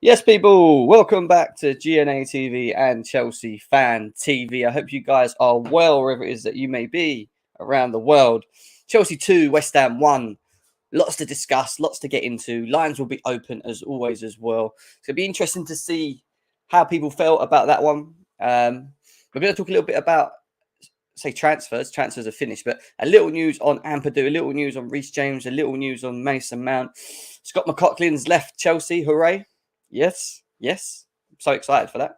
Yes, people, welcome back to GNA TV and Chelsea Fan TV. I hope you guys are well, wherever it is that you may be around the world. Chelsea 2, West Ham 1. Lots to discuss, lots to get into. Lines will be open as always as well. So it'll be interesting to see how people felt about that one. We're going to talk a little bit about, say, transfers. Transfers are finished, but a little news on Ampadu, a little news on Reece James, a little news on Mason Mount. Scott McLaughlin's left Chelsea. Hooray. Yes. I'm so excited for that.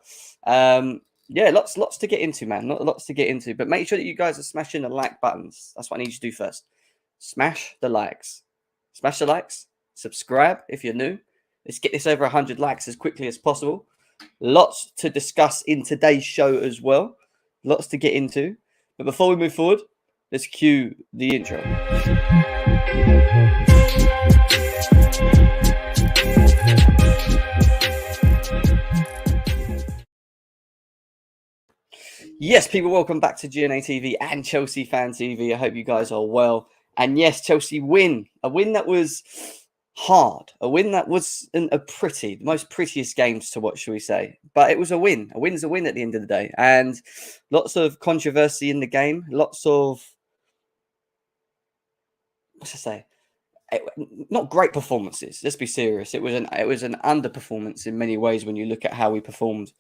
Yeah, lots to get into, man. Lots to get into. But make sure that you guys are smashing the like buttons. That's what I need you to do first. Smash the likes. Smash the likes. Subscribe if you're new. Let's get this over 100 likes as quickly as possible. Lots to discuss in today's show as well. Lots to get into. But before we move forward, let's cue the intro. Yes, people, welcome back to GNA TV and Chelsea Fan TV. I hope you guys are well. And yes, Chelsea win. A win that was hard. A win that wasn't the most prettiest games to watch, shall we say. But it was a win. A win's a win at the end of the day. And lots of controversy in the game. Lots of, not great performances. Let's be serious. It was an underperformance in many ways when you look at how we performed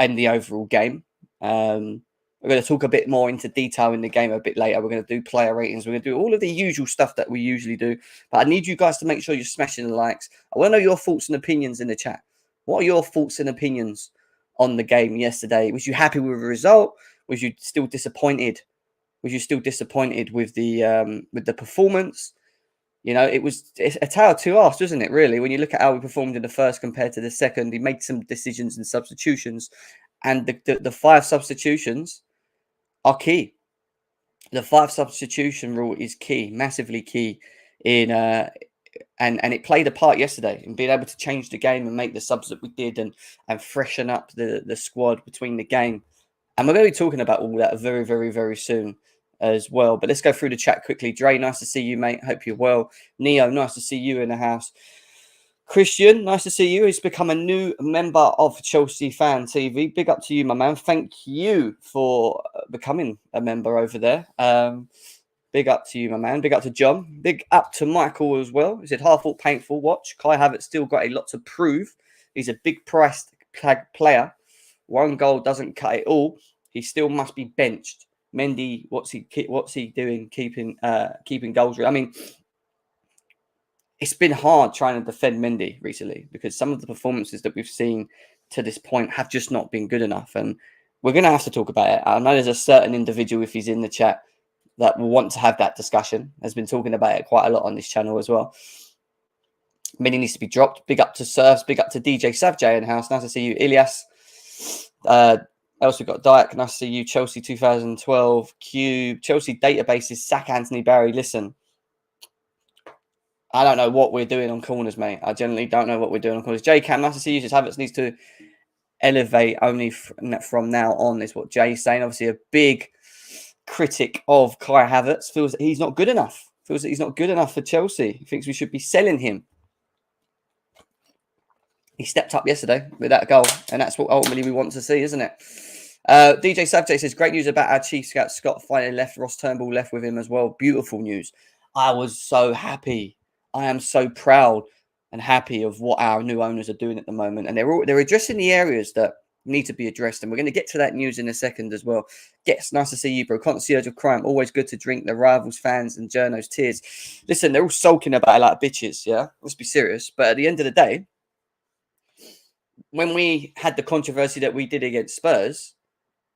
in the overall game. We're going to talk a bit more into detail in the game a bit later. We're going to do player ratings. We're going to do all of the usual stuff that we usually do. But I need you guys to make sure you're smashing the likes. I want to know your thoughts and opinions in the chat. What are your thoughts and opinions on the game yesterday? Was you happy with the result? Was you still disappointed? Was you still disappointed with the performance? You know, it's a tale of two halves, isn't it, really? When you look at how we performed in the first compared to the second, he made some decisions and substitutions. And the 5 substitutions are key. The 5 substitution rule is key, massively key in and it played a part yesterday in being able to change the game and make the subs that we did and freshen up the squad between the game. And we're going to be talking about all that very, very, very soon as well. But let's go through the chat quickly. Dre, nice to see you, mate. Hope you're well. Neo, nice to see you in the house. Christian, nice to see you. He's become a new member of Chelsea Fan TV. Big up to you, my man. Thank you for becoming a member over there. Big up to you, my man. Big up to John. Big up to Michael as well. He said, half-thought painful watch. Kai Havertz still got a lot to prove. He's a big priced player. 1 goal doesn't cut it all. He still must be benched. Mendy, what's he doing keeping goals? I mean, it's been hard trying to defend Mendy recently because some of the performances that we've seen to this point have just not been good enough. And we're going to have to talk about it. I know there's a certain individual, if he's in the chat, that will want to have that discussion. Has been talking about it quite a lot on this channel as well. Mendy needs to be dropped. Big up to Surfs. Big up to DJ Savić in house. Nice to see you. Ilias. Else we've got Dyak. Nice to see you. Chelsea 2012. Cube. Chelsea databases. Sack Anthony Barry. Listen. I don't know what we're doing on corners, mate. I generally don't know what we're doing on corners. Jay Cam, nice to see you. Just Havertz needs to elevate only from now on, is what Jay's saying. Obviously, a big critic of Kai Havertz. Feels that he's not good enough. Feels that he's not good enough for Chelsea. He thinks we should be selling him. He stepped up yesterday with that goal, and that's what ultimately we want to see, isn't it? DJ Savić says, great news about our chief scout, Scott, finally left. Ross Turnbull left with him as well. Beautiful news. I was so happy. I am so proud and happy of what our new owners are doing at the moment. And they're addressing the areas that need to be addressed. And we're going to get to that news in a second as well. Yes, nice to see you, bro. Concierge of crime. Always good to drink the rivals, fans, and journos tears. Listen, they're all sulking about it like bitches, yeah? Let's be serious. But at the end of the day, when we had the controversy that we did against Spurs,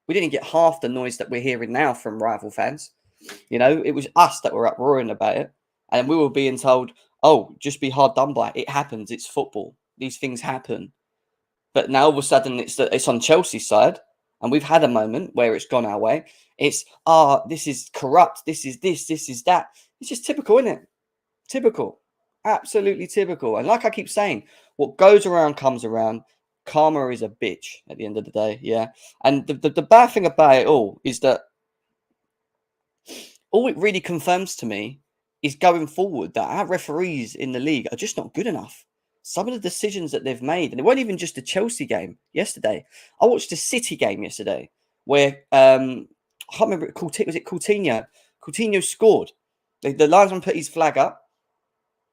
we didn't get half the noise that we're hearing now from rival fans. You know, it was us that were uproaring about it. And we were being told, oh, just be hard done by. It happens. It's football. These things happen. But now all of a sudden it's on Chelsea's side. And we've had a moment where it's gone our way. It's, this is corrupt. This is this is that. It's just typical, isn't it? Typical. Absolutely typical. And like I keep saying, what goes around comes around. Karma is a bitch at the end of the day. Yeah. And the bad thing about it all is that all it really confirms to me is going forward that our referees in the league are just not good enough some of the decisions that they've made, and it wasn't even just a Chelsea game yesterday. I watched a City game yesterday where I can't remember, was it Coutinho? Coutinho scored. The linesman put his flag up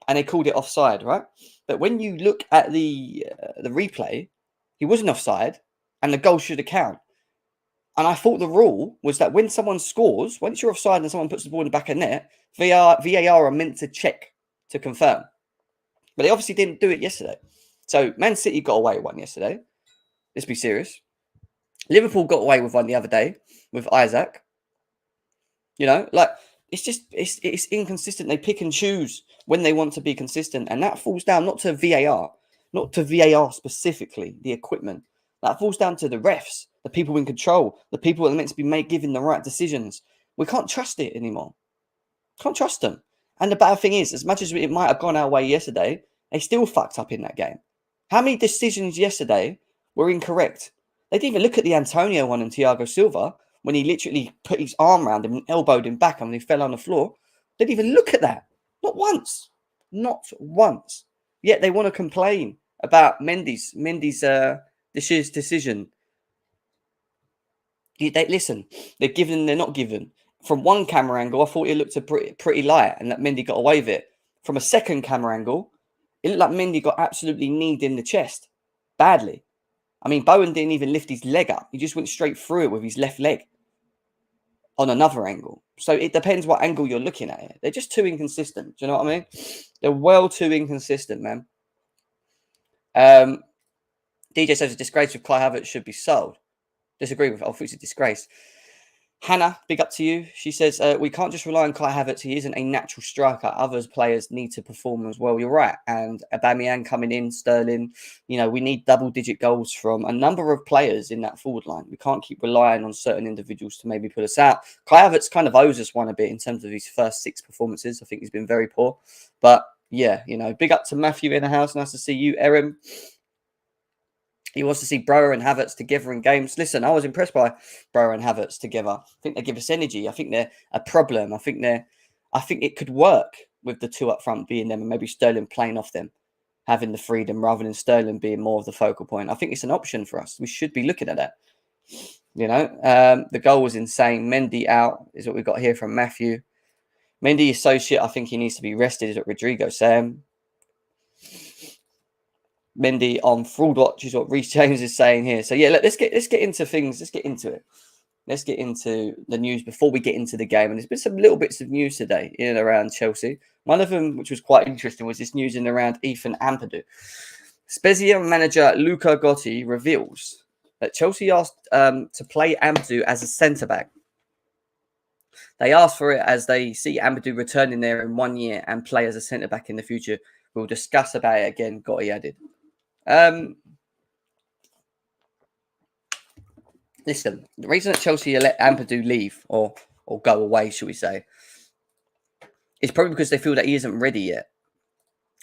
and they called it offside, right? But when you look at the replay, he wasn't offside and the goal should have counted. And I thought the rule was that when someone scores, once you're offside and someone puts the ball in the back of net, VAR are meant to check to confirm. But they obviously didn't do it yesterday. So Man City got away with one yesterday. Let's be serious. Liverpool got away with one the other day with Isaac. You know, like, it's inconsistent. They pick and choose when they want to be consistent. And that falls down not to VAR, not to VAR specifically, the equipment. That falls down to the refs, the people in control, the people that are meant to be giving the right decisions. We can't trust it anymore. Can't trust them. And the bad thing is, as much as it might have gone our way yesterday, they still fucked up in that game. How many decisions yesterday were incorrect? They didn't even look at the Antonio one and Thiago Silva when he literally put his arm around him and elbowed him back and he fell on the floor. They didn't even look at that. Not once. Not once. Yet they want to complain about Mendy's decision. Listen, they're not given. From one camera angle, I thought it looked a pretty light and that Mendy got away with it. From a second camera angle, it looked like Mendy got absolutely kneed in the chest. Badly. I mean, Bowen didn't even lift his leg up. He just went straight through it with his left leg on another angle. So it depends what angle you're looking at it. They're just too inconsistent. Do you know what I mean? They're well too inconsistent, man. DJ says a disgrace with Kai Havertz should be sold. Disagree with it. I think it's a disgrace. Hannah, big up to you. She says, we can't just rely on Kai Havertz. He isn't a natural striker. Others players need to perform as well. You're right. And Aubameyang coming in, Sterling, you know, we need double-digit goals from a number of players in that forward line. We can't keep relying on certain individuals to maybe put us out. Kai Havertz kind of owes us one a bit in terms of his first 6 performances. I think he's been very poor. But, yeah, you know, big up to Matthew in the house. Nice to see you, Erin. He wants to see Brower and Havertz together in games. Listen, I was impressed by Brower and Havertz together. I think they give us energy. I think they're a problem. I think it could work with the two up front being them and maybe Sterling playing off them, having the freedom rather than Sterling being more of the focal point. I think it's an option for us. We should be looking at that. You know, the goal was insane. Mendy out is what we got here from Matthew. Mendy is so shit. I think he needs to be rested, is what Rodrigo saying. Mendy on fraud watch is what Reece James is saying here. So yeah, let's get into things. Let's get into it. Let's get into the news before we get into the game. And there's been some little bits of news today in and around Chelsea. One of them, which was quite interesting, was this news in and around Ethan Ampadu. Spezia manager Luca Gotti reveals that Chelsea asked to play Ampadu as a centre-back. They asked for it as they see Ampadu returning there in 1 year and play as a centre-back in the future. We'll discuss about it again, Gotti added. Listen, the reason that Chelsea let Ampadu leave or go away, shall we say, is probably because they feel that he isn't ready yet.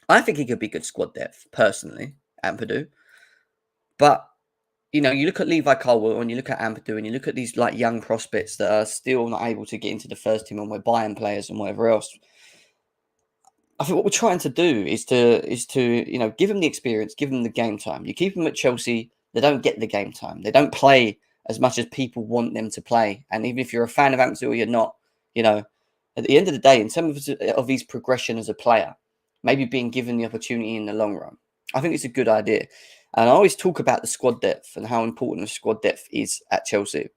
I think he could be good squad depth, personally, Ampadu. But, you know, you look at Levi Colwill and you look at Ampadu and you look at these like young prospects that are still not able to get into the first team and we're buying players and whatever else. I think what we're trying to do is to you know, give them the experience, give them the game time. You keep them at Chelsea, they don't get the game time. They don't play as much as people want them to play. And even if you're a fan of Ampadu or you're not, you know, at the end of the day, in terms of his progression as a player, maybe being given the opportunity in the long run, I think it's a good idea. And I always talk about the squad depth and how important the squad depth is at Chelsea.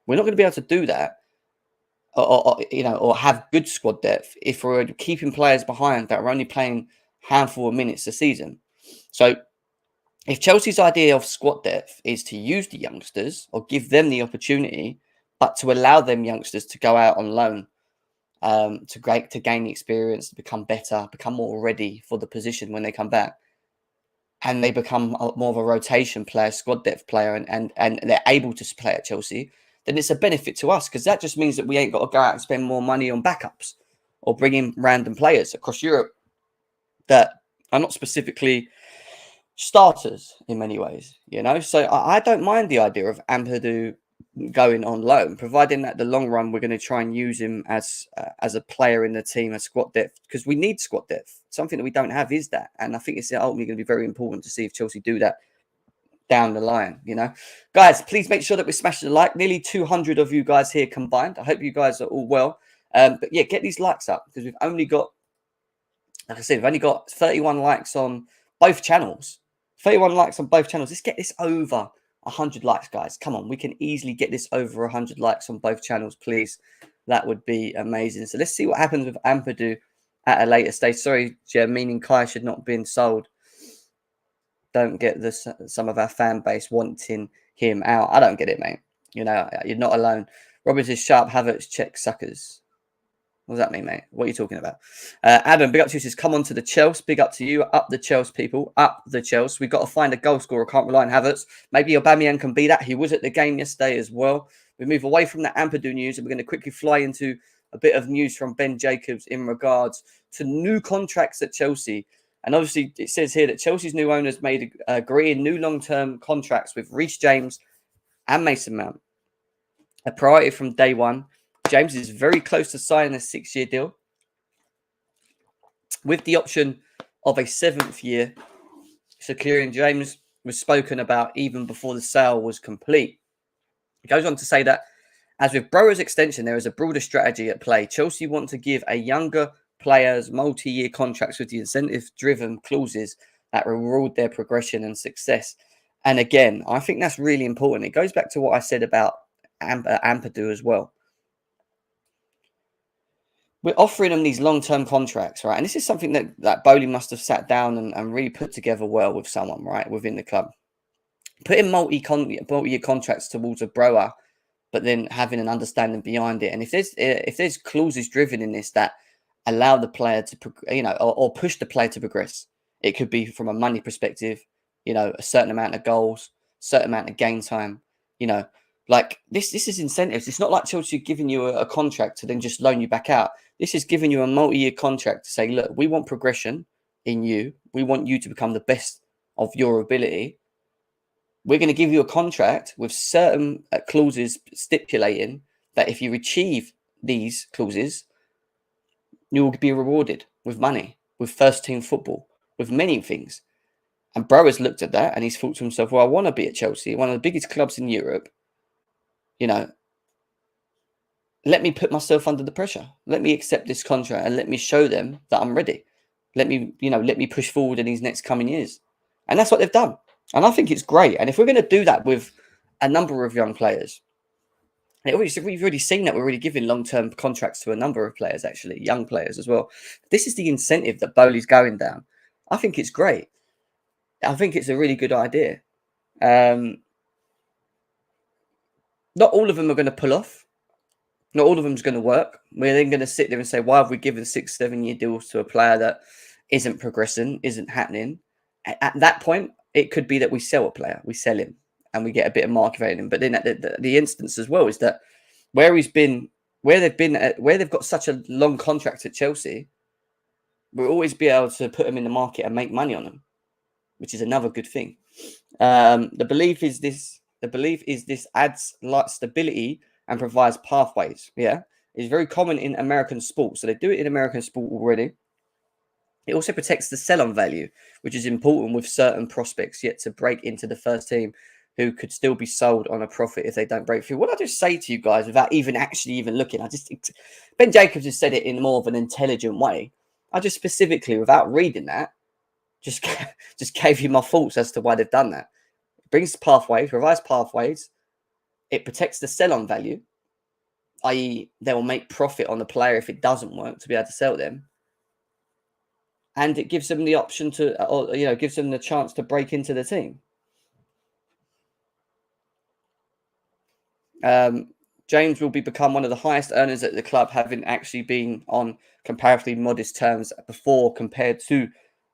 We're not going to be able to do that or have good squad depth if we're keeping players behind that are only playing a handful of minutes a season. So if Chelsea's idea of squad depth is to use the youngsters or give them the opportunity, but to allow them youngsters to go out on loan to gain the experience, to become better, become more ready for the position when they come back, and they become more of a rotation player, squad depth player, and they're able to play at Chelsea, then it's a benefit to us because that just means that we ain't got to go out and spend more money on backups or bring in random players across Europe that are not specifically starters in many ways, you know? So I don't mind the idea of Ampadu going on loan, providing that the long run we're going to try and use him as a player in the team, as squad depth, because we need squad depth. Something that we don't have is that, and I think it's ultimately going to be very important to see if Chelsea do that down the line. Guys, please make sure that we smash the like. Nearly 200 of you guys here combined. I hope you guys are all well. But yeah, get these likes up, because we've only got, like I said, we've only got 31 likes on both channels. 31 likes on both channels. Let's get this over 100 likes, guys. Come on, we can easily get this over 100 likes on both channels, please. That would be amazing. So let's see what happens with Ampadu at a later stage. Sorry, Jem, meaning Kai should not have been sold. Don't get this. Some of our fan base wanting him out. I don't get it, mate. You're not alone. Roberts is sharp. Havertz check suckers. What does that mean, mate? What are you talking about? Adam, big up to you. Says, come on to the Chelsea. Big up to you. Up the Chelsea, people. Up the Chelsea. We've got to find a goal scorer. Can't rely on Havertz. Maybe Aubameyang can be that. He was at the game yesterday as well. We move away from the Ampadu news, and we're going to quickly fly into a bit of news from Ben Jacobs in regards to new contracts at Chelsea. And obviously, it says here that Chelsea's new owners made agreeing new long-term contracts with Reece James and Mason Mount. A priority from day one. James is very close to signing a 6-year deal with the option of a 7th year. Securing James was spoken about even before the sale was complete. It goes on to say that, as with Brower's extension, there is a broader strategy at play. Chelsea want to give a younger players multi-year contracts with the incentive-driven clauses that reward their progression and success. And again, I think that's really important. It goes back to what I said about Ampadu as well. We're offering them these long-term contracts, right? And this is something that Bowley must have sat down and really put together well with someone, right, within the club. Putting multi-year contracts towards a Brower, but then having an understanding behind it. And if there's clauses driven in this that allow the player to, or push the player to progress, it could be from a money perspective, a certain amount of goals, certain amount of game time, like this is incentives. It's not like Chelsea giving you a contract to then just loan you back out. This is giving you a multi-year contract to say, look, we want progression in you. We want you to become the best of your ability. We're going to give you a contract with certain clauses stipulating that if you achieve these clauses, you will be rewarded with money, with first-team football, with many things. And Brower's looked at that and he's thought to himself, well, I want to be at Chelsea, one of the biggest clubs in Europe. Let me put myself under the pressure. Let me accept this contract and let me show them that I'm ready. Let me push forward in these next coming years. And that's what they've done. And I think it's great. And if we're going to do that with a number of young players, we've already seen that we're already giving long-term contracts to a number of players, actually, young players as well. This is the incentive that Bowley's going down. I think it's great. I think it's a really good idea. Not all of them are going to pull off. Not all of them is going to work. We're then going to sit there and say, why have we given 6-7 year deals to a player that isn't progressing, isn't happening? At that point, it could be that we sell a player, we sell him, and we get a bit of market value in him. But then the instance as well is that where they've got such a long contract at Chelsea, we'll always be able to put them in the market and make money on them, which is another good thing. The belief is this adds stability and provides pathways. Yeah, it's very common in American sport. So they do it in American sport already. It also protects the sell-on value, which is important with certain prospects yet to break into the first team who could still be sold on a profit if they don't break through. What I just say to you guys without even looking, Ben Jacobs has said it in more of an intelligent way. I just specifically, without reading that, just gave you my thoughts as to why they've done that. It brings pathways, provides pathways. It protects the sell-on value, i.e. they will make profit on the player if it doesn't work to be able to sell them. And it gives them the option to, gives them the chance to break into the team. James will become one of the highest earners at the club, having actually been on comparatively modest terms before compared to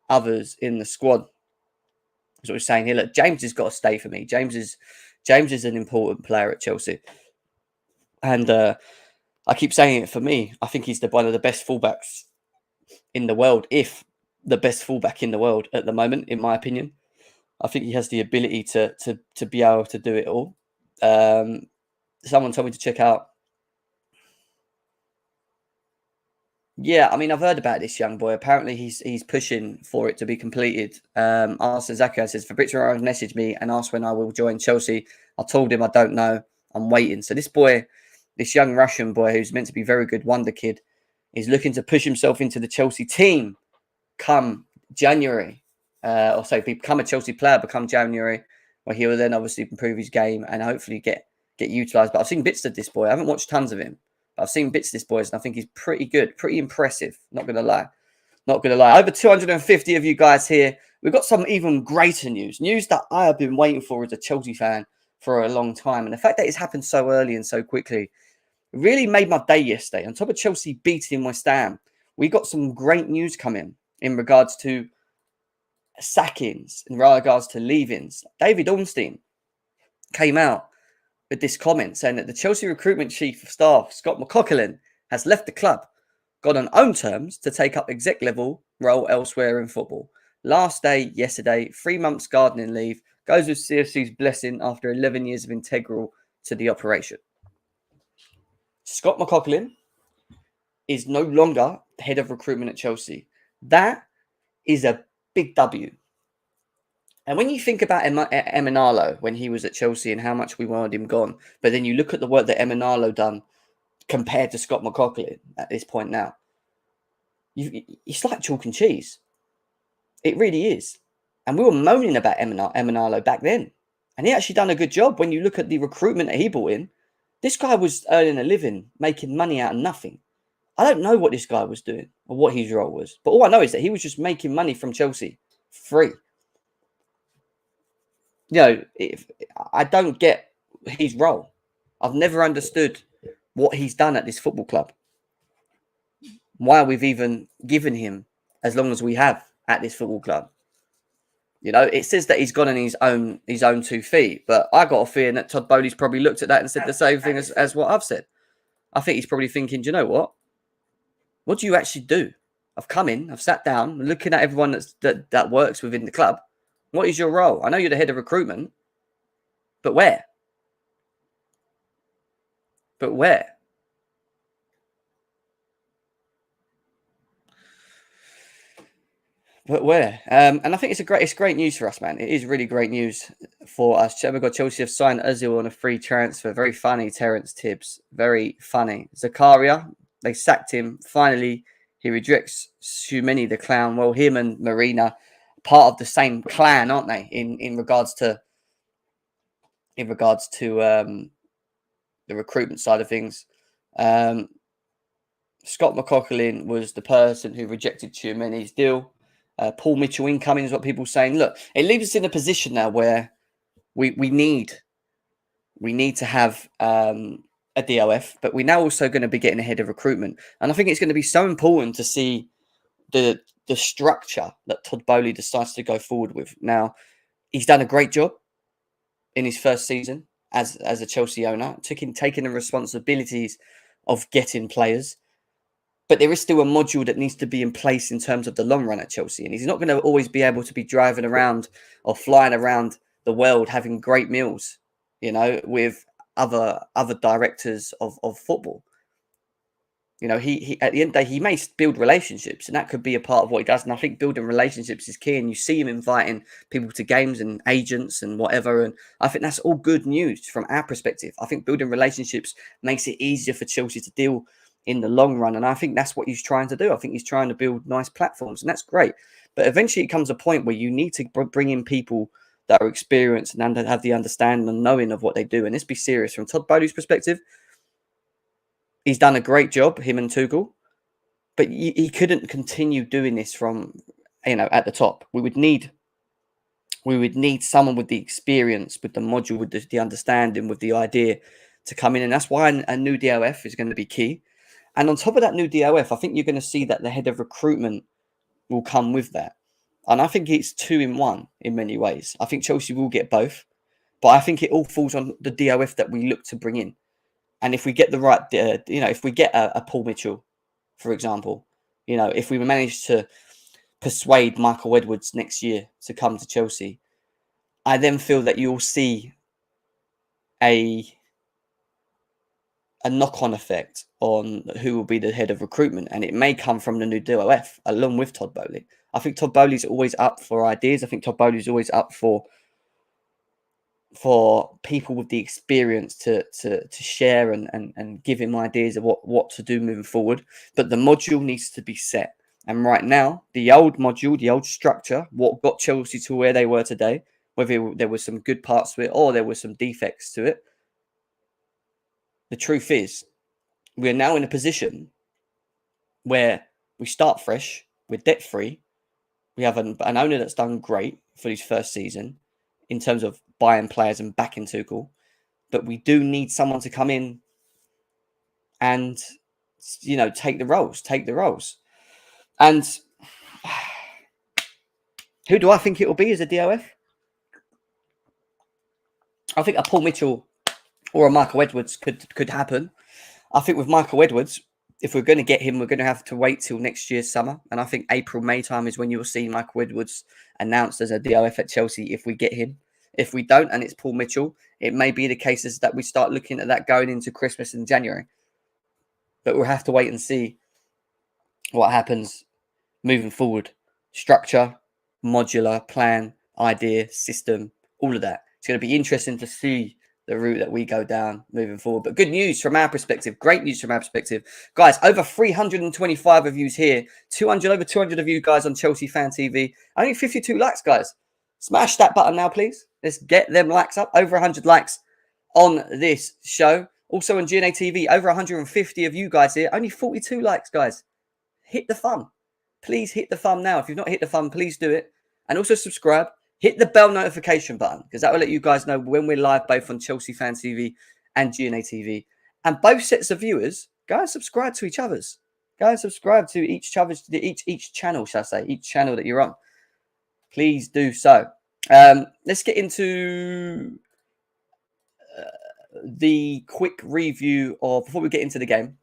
others in the squad. That's what we're saying here. Look, James has got to stay for me. James is an important player at Chelsea. And I keep saying it, for me, I think he's one of the best fullbacks in the world, if the best fullback in the world at the moment, in my opinion. I think he has the ability to be able to do it all. someone told me to check out. Yeah, I mean, I've heard about this young boy. Apparently, he's pushing for it to be completed. Arsenal Zaka says Fabrizio messaged me and asked when I will join Chelsea. I told him I don't know. I'm waiting. So this boy, this young Russian boy who's meant to be very good wonder kid, is looking to push himself into the Chelsea team come January. Or say become a Chelsea player, become January, where he will then obviously improve his game and hopefully get utilised. But I've seen bits of this boy. I haven't watched tons of him. I've seen bits of this boy, and I think he's pretty good, pretty impressive. Not going to lie. Not going to lie. Over 250 of you guys here. We've got some even greater news. News that I have been waiting for as a Chelsea fan for a long time. And the fact that it's happened so early and so quickly really made my day yesterday. On top of Chelsea beating West Ham, we got some great news coming in regards to sackings, in regards to leavings. David Ornstein came out with this comment saying that the Chelsea recruitment chief of staff, Scott McLaughlin, has left the club, gone on own terms to take up exec level role elsewhere in football. Last day yesterday, 3 months gardening leave, goes with CFC's blessing after 11 years of integral to the operation. Scott McLaughlin is no longer head of recruitment at Chelsea. That is a big W. And when you think about Emenalo when he was at Chelsea and how much we wanted him gone, but then you look at the work that Emenalo done compared to Scott McLaughlin at this point now, it's like chalk and cheese. It really is. And we were moaning about Emenalo back then. And he actually done a good job when you look at the recruitment that he brought in. This guy was earning a living, making money out of nothing. I don't know what this guy was doing or what his role was. But all I know is that he was just making money from Chelsea free. You know, I don't get his role. I've never understood what he's done at this football club. Why we've even given him as long as we have at this football club. You know, it says that he's gone on his own 2 feet, but I got a feeling that Todd Bowley's probably looked at that and said the same thing as what I've said. I think he's probably thinking, do you know what? What do you actually do? I've come in, I've sat down, I'm looking at everyone that works within the club. What is your role? I know you're the head of recruitment, but where? But where? But where? And I think it's great news for us, man. It is really great news for us. We've got Chelsea have signed Ozil on a free transfer. Very funny, Terence Tibbs. Very funny. Zakaria, they sacked him. Finally, he rejects Shumeni the clown. Well, him and Marina, part of the same clan, aren't they? In regards to the recruitment side of things. Scott McLaughlin was the person who rejected Shumeni's deal. Paul Mitchell incoming is what people are saying. Look, it leaves us in a position now where we need to have a DOF, but we're now also going to be getting ahead of recruitment. And I think it's going to be so important to see the structure that Todd Bowley decides to go forward with. Now, he's done a great job in his first season as a Chelsea owner, taking the responsibilities of getting players. But there is still a module that needs to be in place in terms of the long run at Chelsea. And he's not going to always be able to be driving around or flying around the world having great meals, you know, with other directors of football. You know, he at the end of the day, he may build relationships, and that could be a part of what he does. And I think building relationships is key. And you see him inviting people to games and agents and whatever. And I think that's all good news from our perspective. I think building relationships makes it easier for Chelsea to deal in the long run. And I think that's what he's trying to do. I think he's trying to build nice platforms, and that's great. But eventually it comes a point where you need to bring in people that are experienced and have the understanding and knowing of what they do. And let's be serious, from Todd Bowley's perspective, he's done a great job, him and Tuchel, but he couldn't continue doing this from, you know, at the top. We would need someone with the experience, with the module, with the understanding, with the idea to come in. And that's why a new DOF is going to be key. And on top of that new DOF, I think you're going to see that the head of recruitment will come with that. And I think it's 2 in 1 in many ways. I think Chelsea will get both, but I think it all falls on the DOF that we look to bring in. And if we get the right, if we get a Paul Mitchell, for example, you know, if we manage to persuade Michael Edwards next year to come to Chelsea, I then feel that you'll see a a knock-on effect on who will be the head of recruitment, and it may come from the new DOF along with Todd Bowley. I think Todd Bowley's always up for ideas. I think Todd Bowley's always up for people with the experience to share and give him ideas of what to do moving forward. But the module needs to be set. And right now, the old module, the old structure, what got Chelsea to where they were today, whether there were some good parts to it or there were some defects to it, the truth is, we're now in a position where we start fresh, we're debt-free, we have an owner that's done great for his first season in terms of buying players and backing Tuchel, but we do need someone to come in and, take the roles. And who do I think it will be as a DOF? I think a Paul Mitchell or a Michael Edwards could happen. I think with Michael Edwards, if we're going to get him, we're going to have to wait till next year's summer. And I think April, May time is when you'll see Michael Edwards announced as a DOF at Chelsea if we get him. If we don't, and it's Paul Mitchell, it may be the cases that we start looking at that going into Christmas and January. But we'll have to wait and see what happens moving forward. Structure, modular, plan, idea, system, all of that. It's going to be interesting to see the route that we go down moving forward. But good news from our perspective. Great news from our perspective. Guys, over 325 of yous here. Over 200 of you guys on Chelsea Fan TV. Only 52 likes, guys. Smash that button now, please. Let's get them likes up. Over 100 likes on this show. Also on GNA TV, over 150 of you guys here. Only 42 likes, guys. Hit the thumb. Please hit the thumb now. If you've not hit the thumb, please do it. And also subscribe. Hit the bell notification button because that will let you guys know when we're live both on Chelsea Fan TV and GNA TV. And both sets of viewers, go and subscribe to each other's. Go and subscribe to each channel, shall I say, each channel that you're on. Please do so. Let's get into the quick review of, before we get into the game,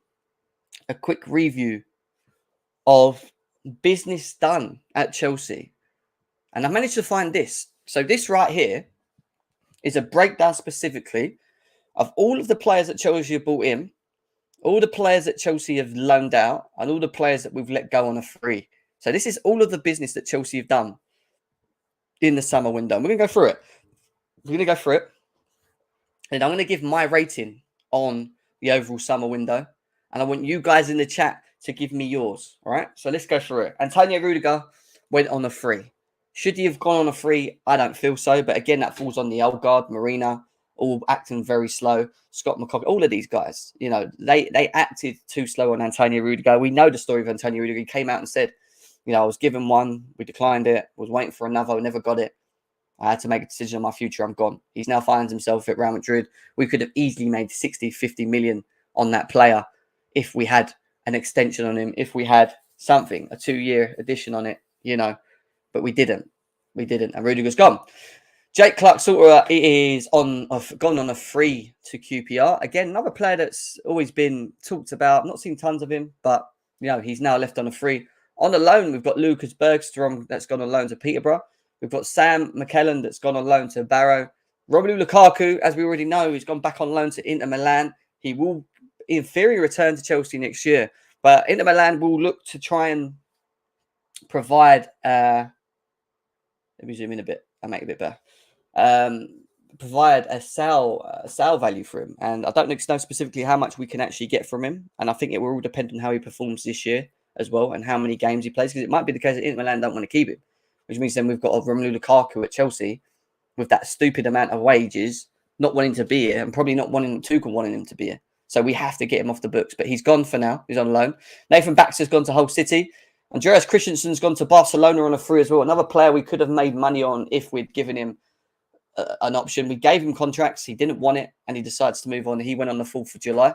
a quick review of business done at Chelsea. And I managed to find this. So this right here is a breakdown specifically of all of the players that Chelsea have brought in, all the players that Chelsea have loaned out, and all the players that we've let go on a free. So this is all of the business that Chelsea have done in the summer window. And we're going to go through it. And I'm going to give my rating on the overall summer window. And I want you guys in the chat to give me yours. All right? So let's go through it. Antonio Rudiger went on a free. Should he have gone on a free? I don't feel so. But again, that falls on the old guard. Marina, all acting very slow. Scott McCoy, all of these guys, they acted too slow on Antonio Rudiger. We know the story of Antonio Rudiger. He came out and said, I was given one. We declined it. Was waiting for another. Never got it. I had to make a decision on my future. I'm gone. He's now finds himself at Real Madrid. We could have easily made 60, 50 million on that player if we had an extension on him, if we had something, a 2-year addition on it, but we didn't. And Rudiger's gone. Jake Clark-Salter is gone on a free to QPR. Again, another player that's always been talked about. Not seen tons of him, but he's now left on a free. On a loan, we've got Lucas Bergstrom that's gone on loan to Peterborough. We've got Sam McKellen that's gone on loan to Barrow. Romelu Lukaku, as we already know, has gone back on loan to Inter Milan. He will, in theory, return to Chelsea next year. But Inter Milan will look to try and provide... let me zoom in a bit. I'll make it a bit better. Provide a sale value for him. And I don't know specifically how much we can actually get from him. And I think it will all depend on how he performs this year as well and how many games he plays. Because it might be the case that Inter Milan don't want to keep him. Which means then we've got Romelu Lukaku at Chelsea with that stupid amount of wages, not wanting to be here and probably not wanting him to be here. So we have to get him off the books. But he's gone for now. He's on loan. Nathan Baxter's gone to Hull City. Andreas Christensen's gone to Barcelona on a free as well. Another player we could have made money on if we'd given him an option. We gave him contracts. He didn't want it and he decides to move on. He went on the 4th of July.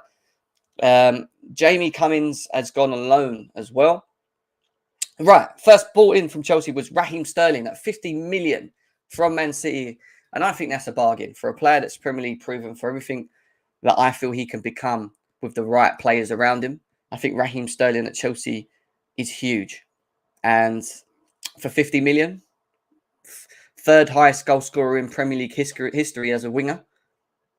Jamie Cummings has gone on loan as well. Right, first bought in from Chelsea was Raheem Sterling at 50 million from Man City. And I think that's a bargain for a player that's Premier League proven for everything that I feel he can become with the right players around him. I think Raheem Sterling at Chelsea is huge. And for 50 million, third highest goal scorer in Premier League history as a winger,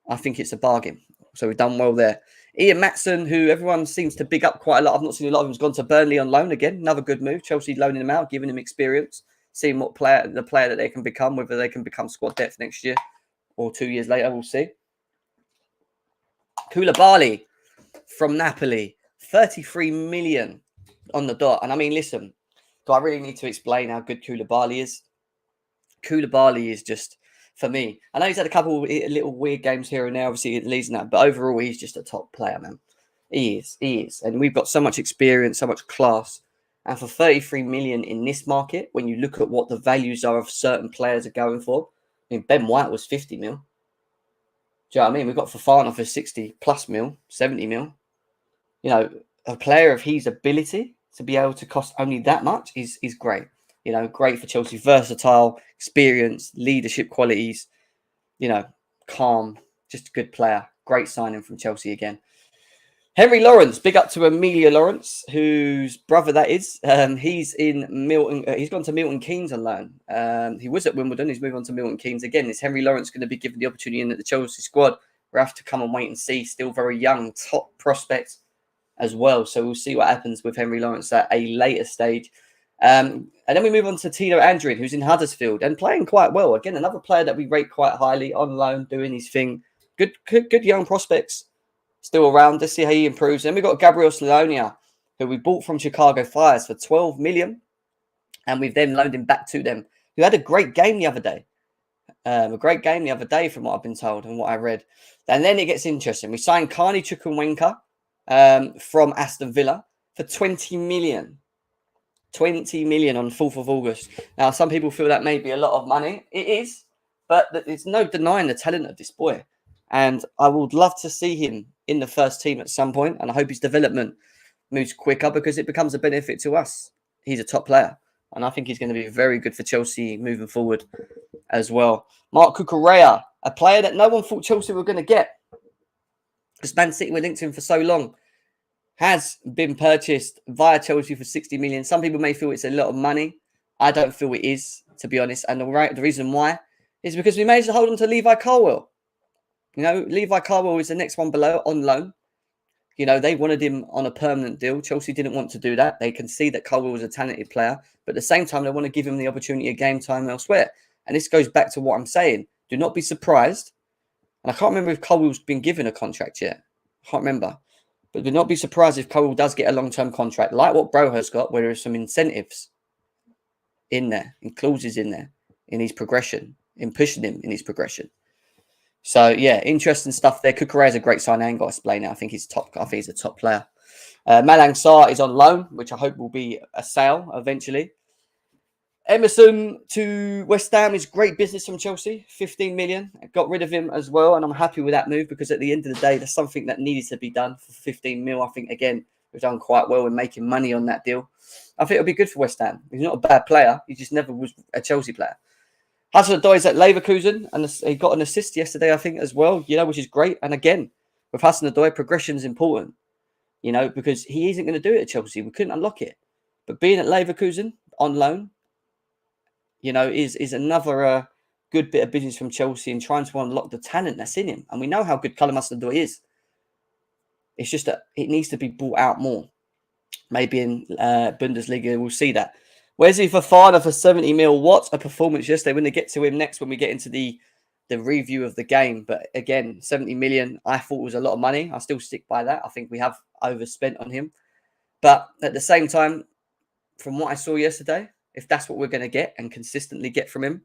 I think it's a bargain. So we've done well there. Ian Matson, who everyone seems to big up quite a lot. I've not seen a lot of him. Has gone to Burnley on loan again. Another good move. Chelsea loaning him out, giving him experience, seeing what player that they can become, whether they can become squad depth next year or 2 years later. We'll see. Koulibaly from Napoli, 33 million on the dot. And I mean, listen, do I really need to explain how good Koulibaly is? Koulibaly is just, for me, I know he's had a couple of little weird games here and there, obviously it leads in that, but overall he's just a top player, man. He is. And we've got so much experience, so much class. And for 33 million in this market, when you look at what the values are of certain players are going for, I mean, Ben White was 50 mil. Do you know what I mean? We've got Fofana for 60 plus mil, 70 mil. You know, a player of his ability to be able to cost only that much is great. You know, great for Chelsea. Versatile, experience, leadership qualities. You know, calm, just a good player. Great signing from Chelsea again. Henry Lawrence, big up to Amelia Lawrence, whose brother that is. He's in Milton. He's gone to Milton Keynes on loan. He was at Wimbledon. He's moved on to Milton Keynes again. Is Henry Lawrence going to be given the opportunity in the Chelsea squad? We'll have to come and wait and see. Still very young, top prospect as well. So we'll see what happens with Henry Lawrence at a later stage. And then we move on to Tino Andrin, who's in Huddersfield and playing quite well. Again, another player that we rate quite highly on loan, doing his thing. Good young prospects still around. Let's see how he improves. Then we've got Gabriel Slalonia, who we bought from Chicago Fires for 12 million. And we've then loaned him back to them, who had a great game the other day. From what I've been told and what I read. And then it gets interesting. We signed Carney Chukwuemeka from Aston Villa for 20 million. 20 million on 4th of August. Now, some people feel that may be a lot of money. It is, but there's no denying the talent of this boy. And I would love to see him in the first team at some point. And I hope his development moves quicker because it becomes a benefit to us. He's a top player. And I think he's going to be very good for Chelsea moving forward as well. Mark Cucurella, a player that no one thought Chelsea were going to get, because Man City were linked to him for so long, has been purchased via Chelsea for 60 million. Some people may feel it's a lot of money. I don't feel it is, to be honest. And the reason why is because we managed to hold on to Levi Colwill. You know, Levi Colwill is the next one below on loan. You know, they wanted him on a permanent deal. Chelsea didn't want to do that. They can see that Colwill was a talented player. But at the same time, they want to give him the opportunity of game time elsewhere. And this goes back to what I'm saying. Do not be surprised. And I can't remember if Colwill's been given a contract yet. I can't remember. But do not be surprised if Colwill does get a long-term contract, like what Bro has got, where there's some incentives in there, and clauses in there, in his progression, in pushing him in his progression. So, yeah, interesting stuff there. Cucurella is a great sign. I ain't got to explain it. I think he's top. I think he's a top player. Malang Sarr is on loan, which I hope will be a sale eventually. Emerson to West Ham is great business from Chelsea. 15 million. I got rid of him as well, and I'm happy with that move because at the end of the day, there's something that needed to be done for 15 mil. I think, again, we've done quite well in making money on that deal. I think it'll be good for West Ham. He's not a bad player. He just never was a Chelsea player. Hudson-Odoi is at Leverkusen, and he got an assist yesterday, I think, as well, you know, which is great. And again, with Hudson-Odoi, progression is important, you know, because he isn't going to do it at Chelsea. We couldn't unlock it. But being at Leverkusen on loan, you know, is another good bit of business from Chelsea and trying to unlock the talent that's in him. And we know how good Callum Hudson-Odoi is. It's just that it needs to be brought out more. Maybe in Bundesliga, we'll see that. Wesley Fofana for 70 mil. What a performance yesterday. We're going to get to him next when we get into the review of the game. But again, 70 million, I thought was a lot of money. I still stick by that. I think we have overspent on him. But at the same time, from what I saw yesterday, if that's what we're going to get and consistently get from him,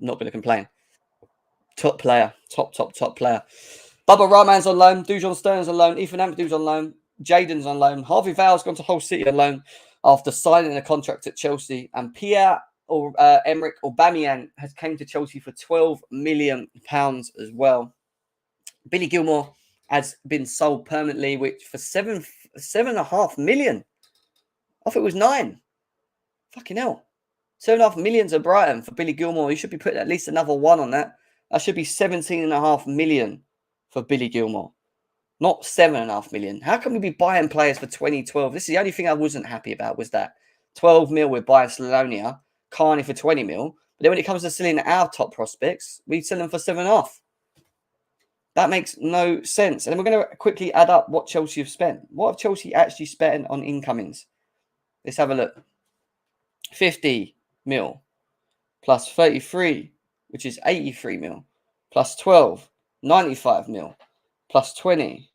I'm not going to complain. Top player. Top player. Bubba Rahman's on loan. Dujon Stern's on loan. Ethan Ampadu on loan. Jaden's on loan. Harvey Vowell's gone to Hull City on loan after signing a contract at Chelsea. And Pierre-Emerick Aubameyang has came to Chelsea for £12 million as well. Billy Gilmore has been sold permanently, which for 7.5 million. I thought it was 9. Fucking hell. 7.5 million to Brighton for Billy Gilmore. He should be putting at least another 1 on that. That should be 17.5 million for Billy Gilmore. Not 7.5 million. How can we be buying players for 2012? This is the only thing I wasn't happy about was that 12 mil we're buying Slalonia, Carney for 20 mil. But then when it comes to selling our top prospects, we sell them for 7.5. That makes no sense. And then we're going to quickly add up what Chelsea have spent. What have Chelsea actually spent on incomings? Let's have a look. 50 mil plus 33, which is 83 mil, plus 12, 95 mil, plus 20,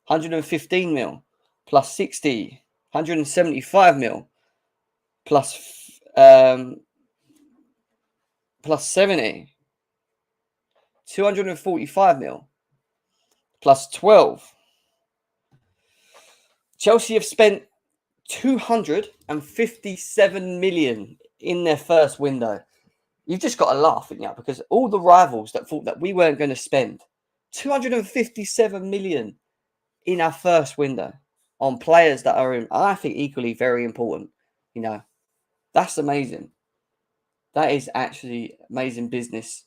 115 mil, plus 60, 175 mil, plus 70, 245 mil, plus 12. Chelsea have spent 257 million in their first window. You've just got to laugh, haven't you? Because all the rivals that thought that we weren't going to spend 257 million in our first window on players that are, I think, equally very important. You know, that's amazing. That is actually amazing business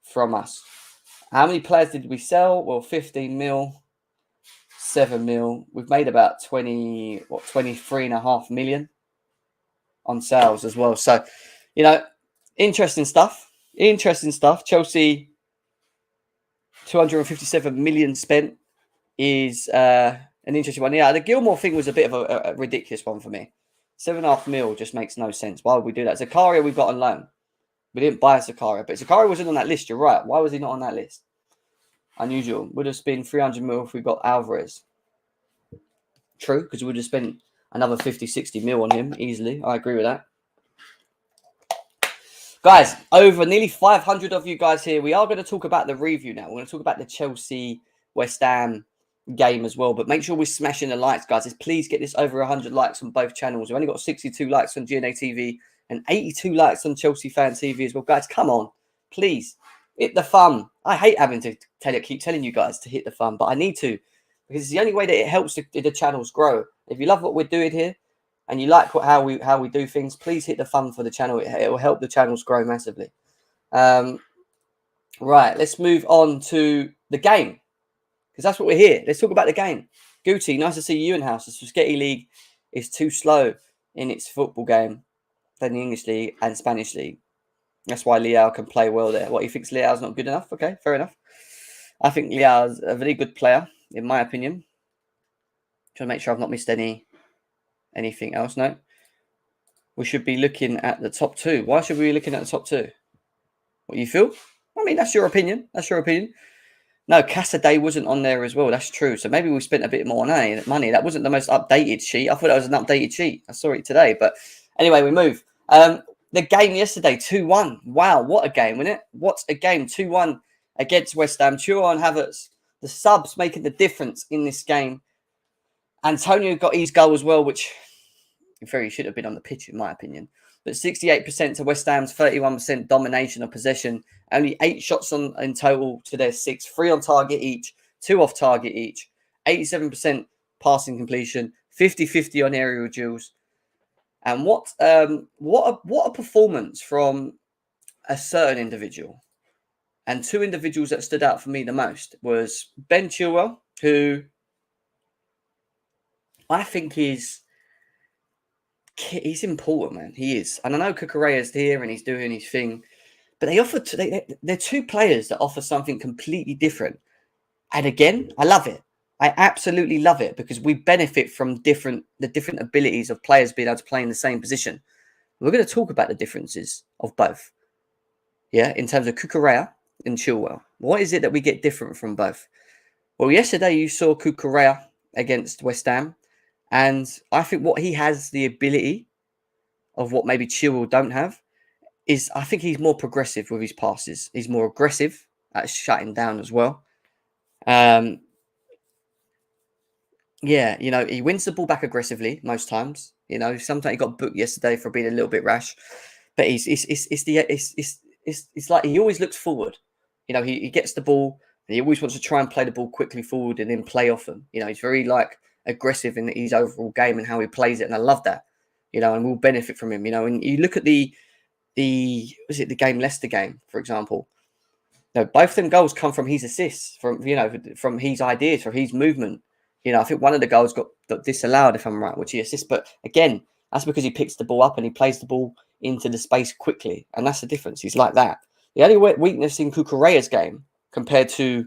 from us. How many players did we sell? Well, 15 mil, 7 mil. We've made about 23.5 million on sales as well. So, you know, interesting stuff. Chelsea, 257 million spent is an interesting one. Yeah, the Gilmore thing was a bit of a ridiculous one for me. 7.5 mil just makes no sense. Why would we do that? Zakaria we've got on loan. We didn't buy Zakaria, but Zakaria wasn't on that list. You're right. Why was he not on that list? Unusual. Would have been 300 mil if we got Alvarez. True, because we would have spent another 50, 60 mil on him easily. I agree with that. Guys, over nearly 500 of you guys here. We are going to talk about the review now. We're going to talk about the Chelsea West Ham game as well. But make sure we're smashing the likes, guys. Please get this over 100 likes on both channels. We've only got 62 likes on GNA TV and 82 likes on Chelsea Fan TV as well. Guys, come on. Please, hit the thumb. I hate having to keep telling you guys to hit the thumb, but I need to. Because it's the only way that it helps the channels grow. If you love what we're doing here, and you like how we do things, please hit the thumb for the channel. It will help the channels grow massively. Right, let's move on to the game, because that's what we're here. Let's talk about the game. Guti, nice to see you in house. The Spaghetti League is too slow in its football game than the English League and Spanish League. That's why Leao can play well there. What, he thinks Leao's not good enough? Okay, fair enough. I think Leao's a very good player, in my opinion. Trying to make sure I've not missed anything else. No, we should be looking at the top two. Why should we be looking at the top two? What you feel? I mean, that's your opinion. No, Casaday wasn't on there as well. That's true. So maybe we spent a bit more money. That wasn't the most updated sheet. I thought that was an updated sheet. I saw it today. But anyway, we move. The game yesterday, 2-1. Wow, what a game, wasn't it? What a game. 2-1 against West Ham. Thuram and Havertz, the subs making the difference in this game. Antonio got his goal as well, which very should have been on the pitch, in my opinion. But 68% to West Ham's 31% domination of possession. Only 8 shots in total to their 6. 3 on target each, 2 off target each. 87% passing completion, 50-50 on aerial duels. And what a performance from a certain individual. And 2 individuals that stood out for me the most was Ben Chilwell, who I think he's important, man. He is. And I know Cucurella's here and he's doing his thing. But they're 2 players that offer something completely different. And again, I love it. I absolutely love it because we benefit from the different abilities of players being able to play in the same position. We're going to talk about the differences of both. Yeah, in terms of Cucurella and Chilwell. What is it that we get different from both? Well, yesterday you saw Cucurella against West Ham. And I think what he has the ability of what maybe Chilwell don't have is I think he's more progressive with his passes. He's more aggressive at shutting down as well. Yeah, you know, he wins the ball back aggressively most times. You know, sometimes he got booked yesterday for being a little bit rash, but it's like he always looks forward. You know, he gets the ball and he always wants to try and play the ball quickly forward and then play off them. You know, he's very aggressive in his overall game and how he plays it, and I love that. You know, and we'll benefit from him. You know, and you look at the Leicester game, for example. No, both them goals come from his assists, from his ideas, from his movement. You know, I think one of the goals got disallowed, if I'm right, which he assists. But again, that's because he picks the ball up and he plays the ball into the space quickly. And that's the difference. He's like that. The only weakness in Cucurella's game compared to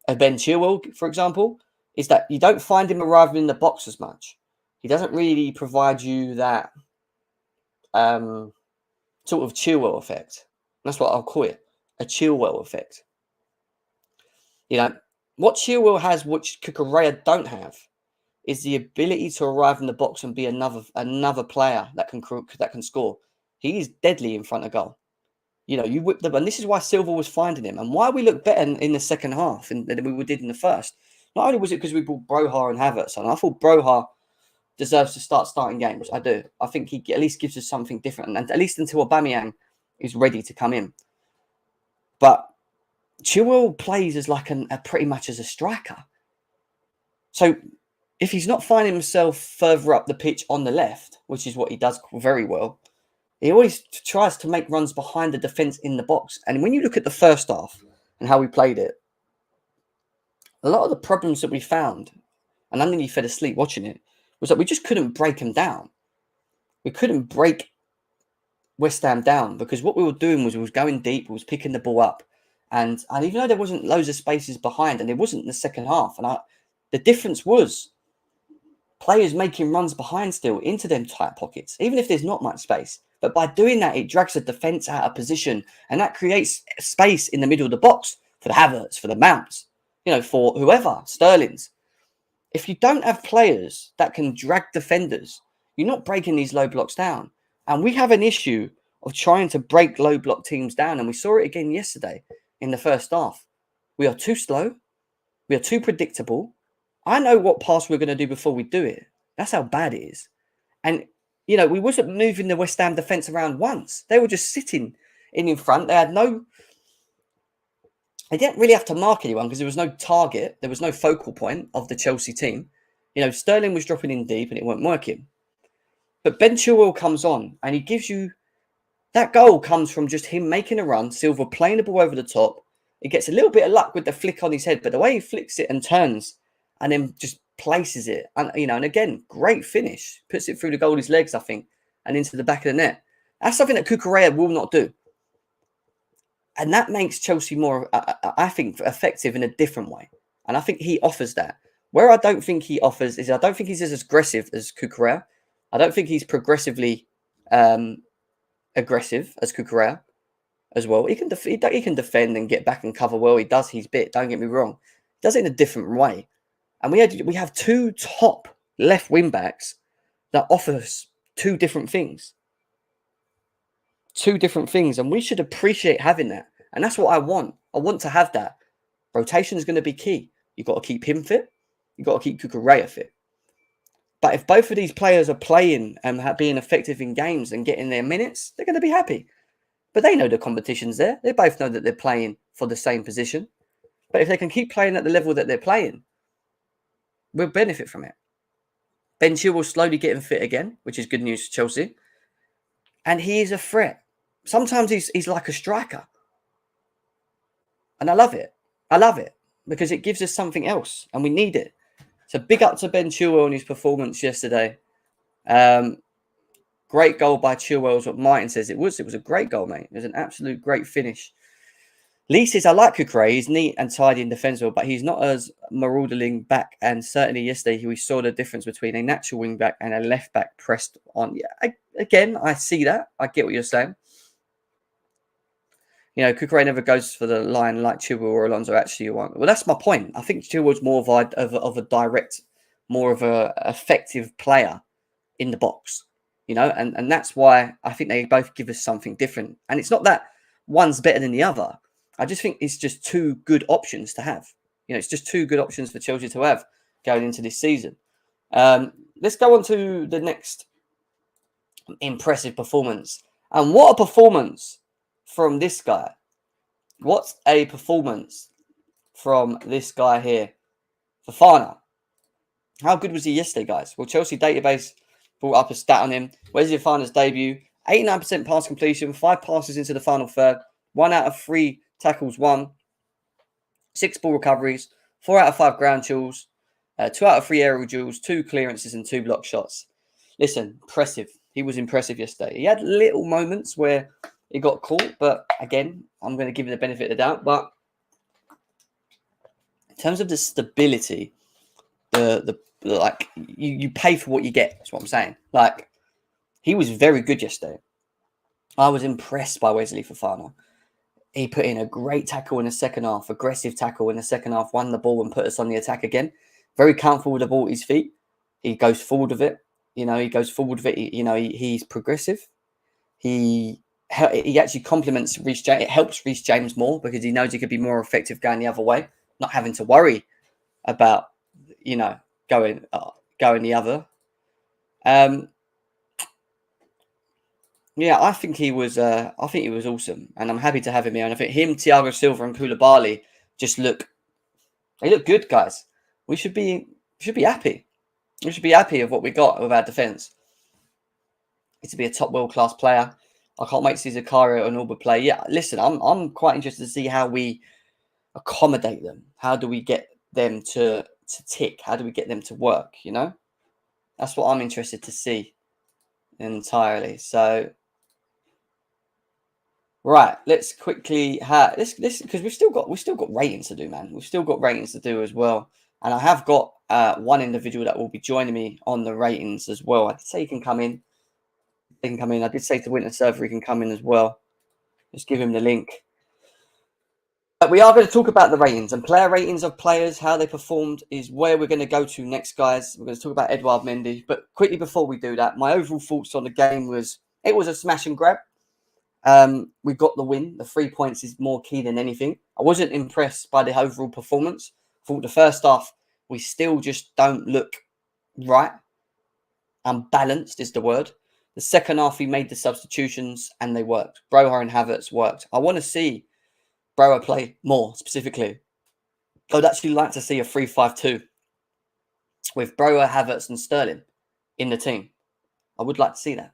a Ben Chilwell, for example, is that you don't find him arriving in the box as much. He doesn't really provide you that sort of Chilwell effect. That's what I'll call it, a Chilwell effect. You know, what Chilwell has, which Cucurella don't have, is the ability to arrive in the box and be another player that can score. He is deadly in front of goal. You know, you whip them, and this is why Silva was finding him, and why we look better in the second half than we did in the first. Not only was it because we brought Broha and Havertz, and I thought Broha deserves to starting games. I do. I think he at least gives us something different, and at least until Aubameyang is ready to come in. But Chilwell plays as like pretty much as a striker. So if he's not finding himself further up the pitch on the left, which is what he does very well, he always tries to make runs behind the defence in the box. And when you look at the first half and how we played it, a lot of the problems that we found, and I nearly fell asleep watching it, was that we just couldn't break them down. We couldn't break West Ham down because what we were doing was we was going deep, we was picking the ball up. And even though there wasn't loads of spaces behind, and there wasn't in the second half, and the difference was players making runs behind still into them tight pockets, even if there's not much space. But by doing that, it drags the defence out of position, and that creates space in the middle of the box for the Havertz, for the Mounts, you know, for whoever, Sterling's. If you don't have players that can drag defenders, you're not breaking these low blocks down. And we have an issue of trying to break low block teams down, and we saw it again yesterday in the first half. We are too slow. We are too predictable. I know what pass we're going to do before we do it. That's how bad it is. And, you know, we wasn't moving the West Ham defence around once. They were just sitting in front. They didn't really have to mark anyone because there was no target. There was no focal point of the Chelsea team. You know, Sterling was dropping in deep and it weren't working. But Ben Chilwell comes on and he gives you... That goal comes from just him making a run, Silva playing the ball over the top. He gets a little bit of luck with the flick on his head, but the way he flicks it and turns and then just places it, and you know, and again, great finish. Puts it through the goalie's legs, I think, and into the back of the net. That's something that Cucurella will not do. And that makes Chelsea more, I think, effective in a different way. And I think he offers that. Where I don't think he offers is I don't think he's as aggressive as Cucurella. I don't think he's progressively aggressive as Cucurella as well. He can defend and get back and cover well. He does his bit. Don't get me wrong. He does it in a different way. And we have two top left wing backs that offer us two different things. Two different things. And we should appreciate having that. And that's what I want. I want to have that. Rotation is going to be key. You've got to keep him fit. You've got to keep Cucurella fit. But if both of these players are playing and being effective in games and getting their minutes, they're going to be happy. But they know the competition's there. They both know that they're playing for the same position. But if they can keep playing at the level that they're playing, we'll benefit from it. Ben Chilwell's slowly getting fit again, which is good news for Chelsea. And he is a threat. Sometimes he's like a striker. And I love it. I love it because it gives us something else and we need it. So big up to Ben Chilwell on his performance yesterday. Great goal by Chilwell is what Martin says it was. It was a great goal, mate. It was an absolute great finish. Lee says, I like Cucurella. He's neat and tidy and defensible, but he's not as marauding back. And certainly yesterday, we saw the difference between a natural wing back and a left back pressed on. Yeah, again, I see that. I get what you're saying. You know, Cucurella never goes for the line like Chilwell or Alonso actually want. Well, that's my point. I think Chilwell's more of a direct, more of a effective player in the box. You know, and that's why I think they both give us something different. And it's not that one's better than the other. I just think it's just two good options to have. You know, it's just two good options for Chelsea to have going into this season. Let's go on to the next impressive performance. And what a performance from this guy. What a performance from this guy here. Fofana. How good was he yesterday, guys? Well, Chelsea Database brought up a stat on him. Where's Fofana's debut? 89% pass completion, 5 passes into the final third, 1 out of 3 tackles won, 6 ball recoveries, 4 out of 5 ground duels, 2 out of 3 aerial duels, 2 clearances and 2 block shots. Listen, impressive. He was impressive yesterday. He had little moments where he got caught, but again, I'm going to give him the benefit of the doubt. But In terms of the stability, the like you pay for what you get. That's what I'm saying. Like, he was very good yesterday. I was impressed by Wesley Fofana. He put in a great tackle in the second half, aggressive tackle in the second half, won the ball and put us on the attack again. Very comfortable with the ball at his feet. He goes forward with it. He goes forward with it. He's progressive. He actually complements Reece James. It helps Reece James more because he knows he could be more effective going the other way, not having to worry about, going the other. Yeah, I think he was awesome, and I'm happy to have him here. And I think him, Thiago Silva, and Koulibaly they look good, guys. We should be happy. We should be happy of what we got with our defence. It's to be a top world class player. I can't wait to see Zakaria and Alba play. Yeah, listen, I'm quite interested to see how we accommodate them. How do we get them to tick? How do we get them to work? That's what I'm interested to see entirely. So. Right, let's quickly this because we've still got ratings to do, man. We've still got ratings to do as well, and I have got one individual that will be joining me on the ratings as well. I did say he can come in. He can come in. I did say to Winter Surfer he can come in as well. Just give him the link. But we are going to talk about the ratings and player ratings of players, how they performed is where we're going to go to next, guys. We're going to talk about Edouard Mendy, but quickly before we do that, my overall thoughts on the game was it was a smash and grab. We got the win. The 3 points is more key than anything. I wasn't impressed by the overall performance. I thought the first half, we still just don't look right. Unbalanced is the word. The second half, we made the substitutions and they worked. Broha and Havertz worked. I want to see Broha play more specifically. I'd actually like to see a 3-5-2 with Broha, Havertz and Sterling in the team. I would like to see that.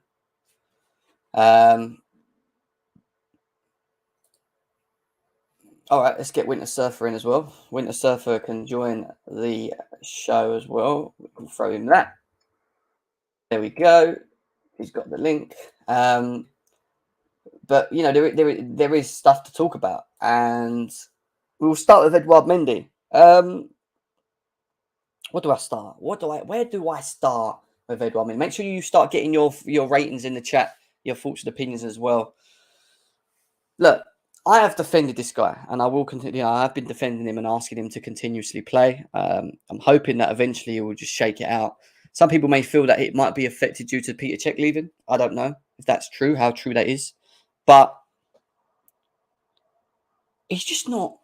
All right, let's get Winter Surfer in as well. Winter Surfer can join the show as well. We can throw him that. There we go. He's got the link. But there is stuff to talk about, and we'll start with Edouard Mendy. What do I start? Where do I start with Edouard Mendy? Make sure you start getting your ratings in the chat, your thoughts and opinions as well. Look, I have defended this guy, and I will continue. I have been defending him and asking him to continuously play. I'm hoping that eventually he will just shake it out. Some people may feel that it might be affected due to Peter Cech leaving. I don't know if that's true, how true that is. But he's just not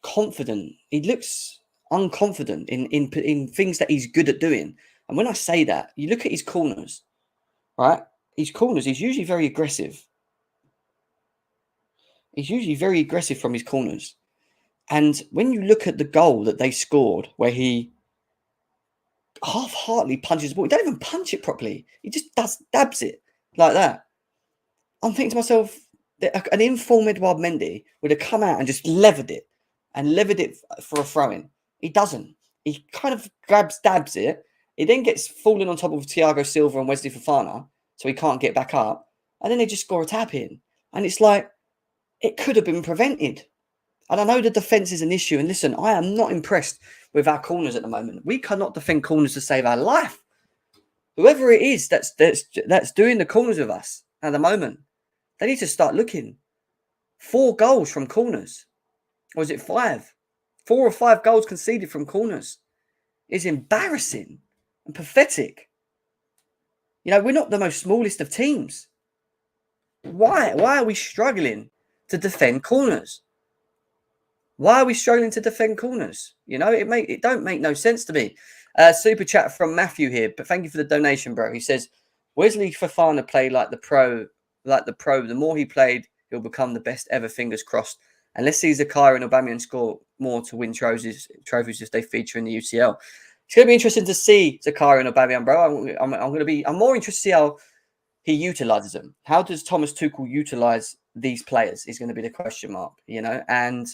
confident. He looks unconfident in things that he's good at doing. And when I say that, you look at his corners, right? His corners, he's usually very aggressive. He's usually very aggressive from his corners. And when you look at the goal that they scored, where he half-heartedly punches the ball, he don't even punch it properly. He just dabs it like that. I'm thinking to myself, an informed Edouard Mendy would have come out and just levered it for a throw-in. He doesn't. He kind of dabs it. He then gets falling on top of Thiago Silva and Wesley Fofana, so he can't get back up. And then they just score a tap in. And it's like, it could have been prevented. And I know the defence is an issue. And listen, I am not impressed with our corners at the moment. We cannot defend corners to save our life. Whoever it is that's doing the corners with us at the moment, they need to start looking. 4 goals from corners. Or is it 5? 4 or 5 goals conceded from corners. It's embarrassing and pathetic. We're not the most smallest of teams. Why are we struggling to defend corners? Why are we struggling to defend corners? It don't make no sense to me. Super chat from Matthew here, but thank you for the donation, bro. He says, Wesley Fofana played like the pro. The more he played, he'll become the best ever. Fingers crossed. And let's see Zakaria and Aubameyang score more to win trophies if they feature in the UCL. It's going to be interesting to see Zakaria and Aubameyang, bro. I'm more interested to see how he utilizes them. How does Thomas Tuchel utilize these players is going to be the question mark, and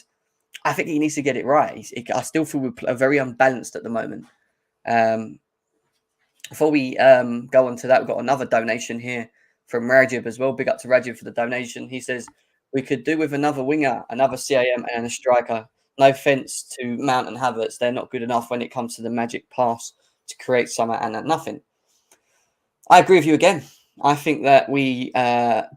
I think he needs to get it right. I still feel we're very unbalanced at the moment. Before we go on to that, we've got another donation here from Rajib as well. Big up to Rajib for the donation. He says, we could do with another winger, another CAM and a striker No offense to Mount and Havertz, they're not good enough when it comes to the magic pass to create something and nothing. I agree with you again. I think that we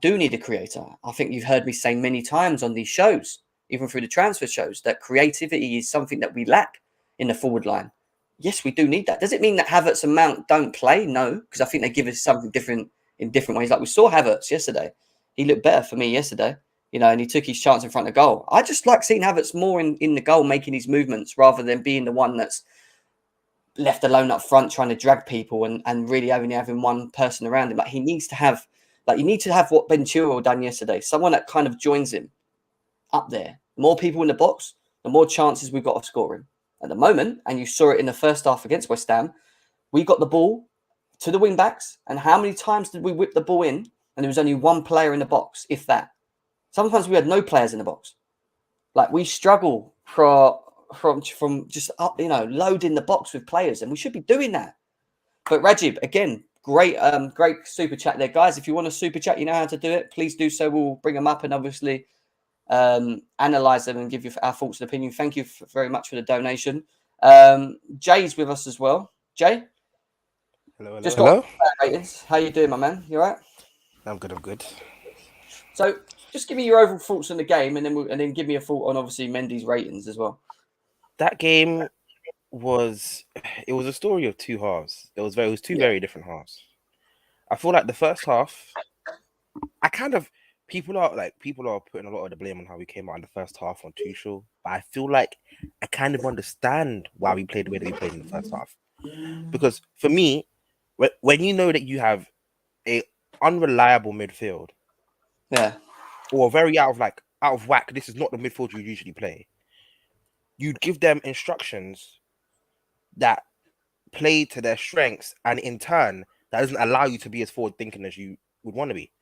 do need a creator. I think you've heard me say many times on these shows, even through the transfer shows, that creativity is something that we lack in the forward line. Yes, we do need that. Does it mean that Havertz and Mount don't play? No, because I think they give us something different in different ways. Like we saw Havertz yesterday. He looked better for me yesterday, and he took his chance in front of goal. I just like seeing Havertz more in the goal, making his movements rather than being the one that's left alone up front trying to drag people and really only having one person around him. Like he needs to have, you need to have what Ben Chilwell done yesterday. Someone that kind of joins him up there. More people in the box, the more chances we've got of scoring. At the moment, and you saw it in the first half against West Ham, we got the ball to the wing backs, and how many times did we whip the ball in and there was only one player in the box, if that? Sometimes we had no players in the box. Like we struggle from just up, loading the box with players, and we should be doing that. But Rajib, again, great super chat there, guys. If you want to super chat, you know how to do it. Please do so. We'll bring them up and obviously analyze them and give you our thoughts and opinion. Thank you very much for the donation. Jay's with us as well. Jay, hello. Just got ratings. How you doing, my man? You all right? I'm good. So, just give me your overall thoughts on the game, and then give me a thought on obviously Mendy's ratings as well. That game was a story of two halves. It was two very different halves. I feel like the first half, people are putting a lot of the blame on how we came out in the first half on Tuchel, but I feel like I kind of understand why we played the way that we played in the first half. Because for me, when you know that you have a unreliable midfield, or very out of whack, this is not the midfield you usually play. You'd give them instructions that play to their strengths, and in turn, that doesn't allow you to be as forward thinking as you would want to be.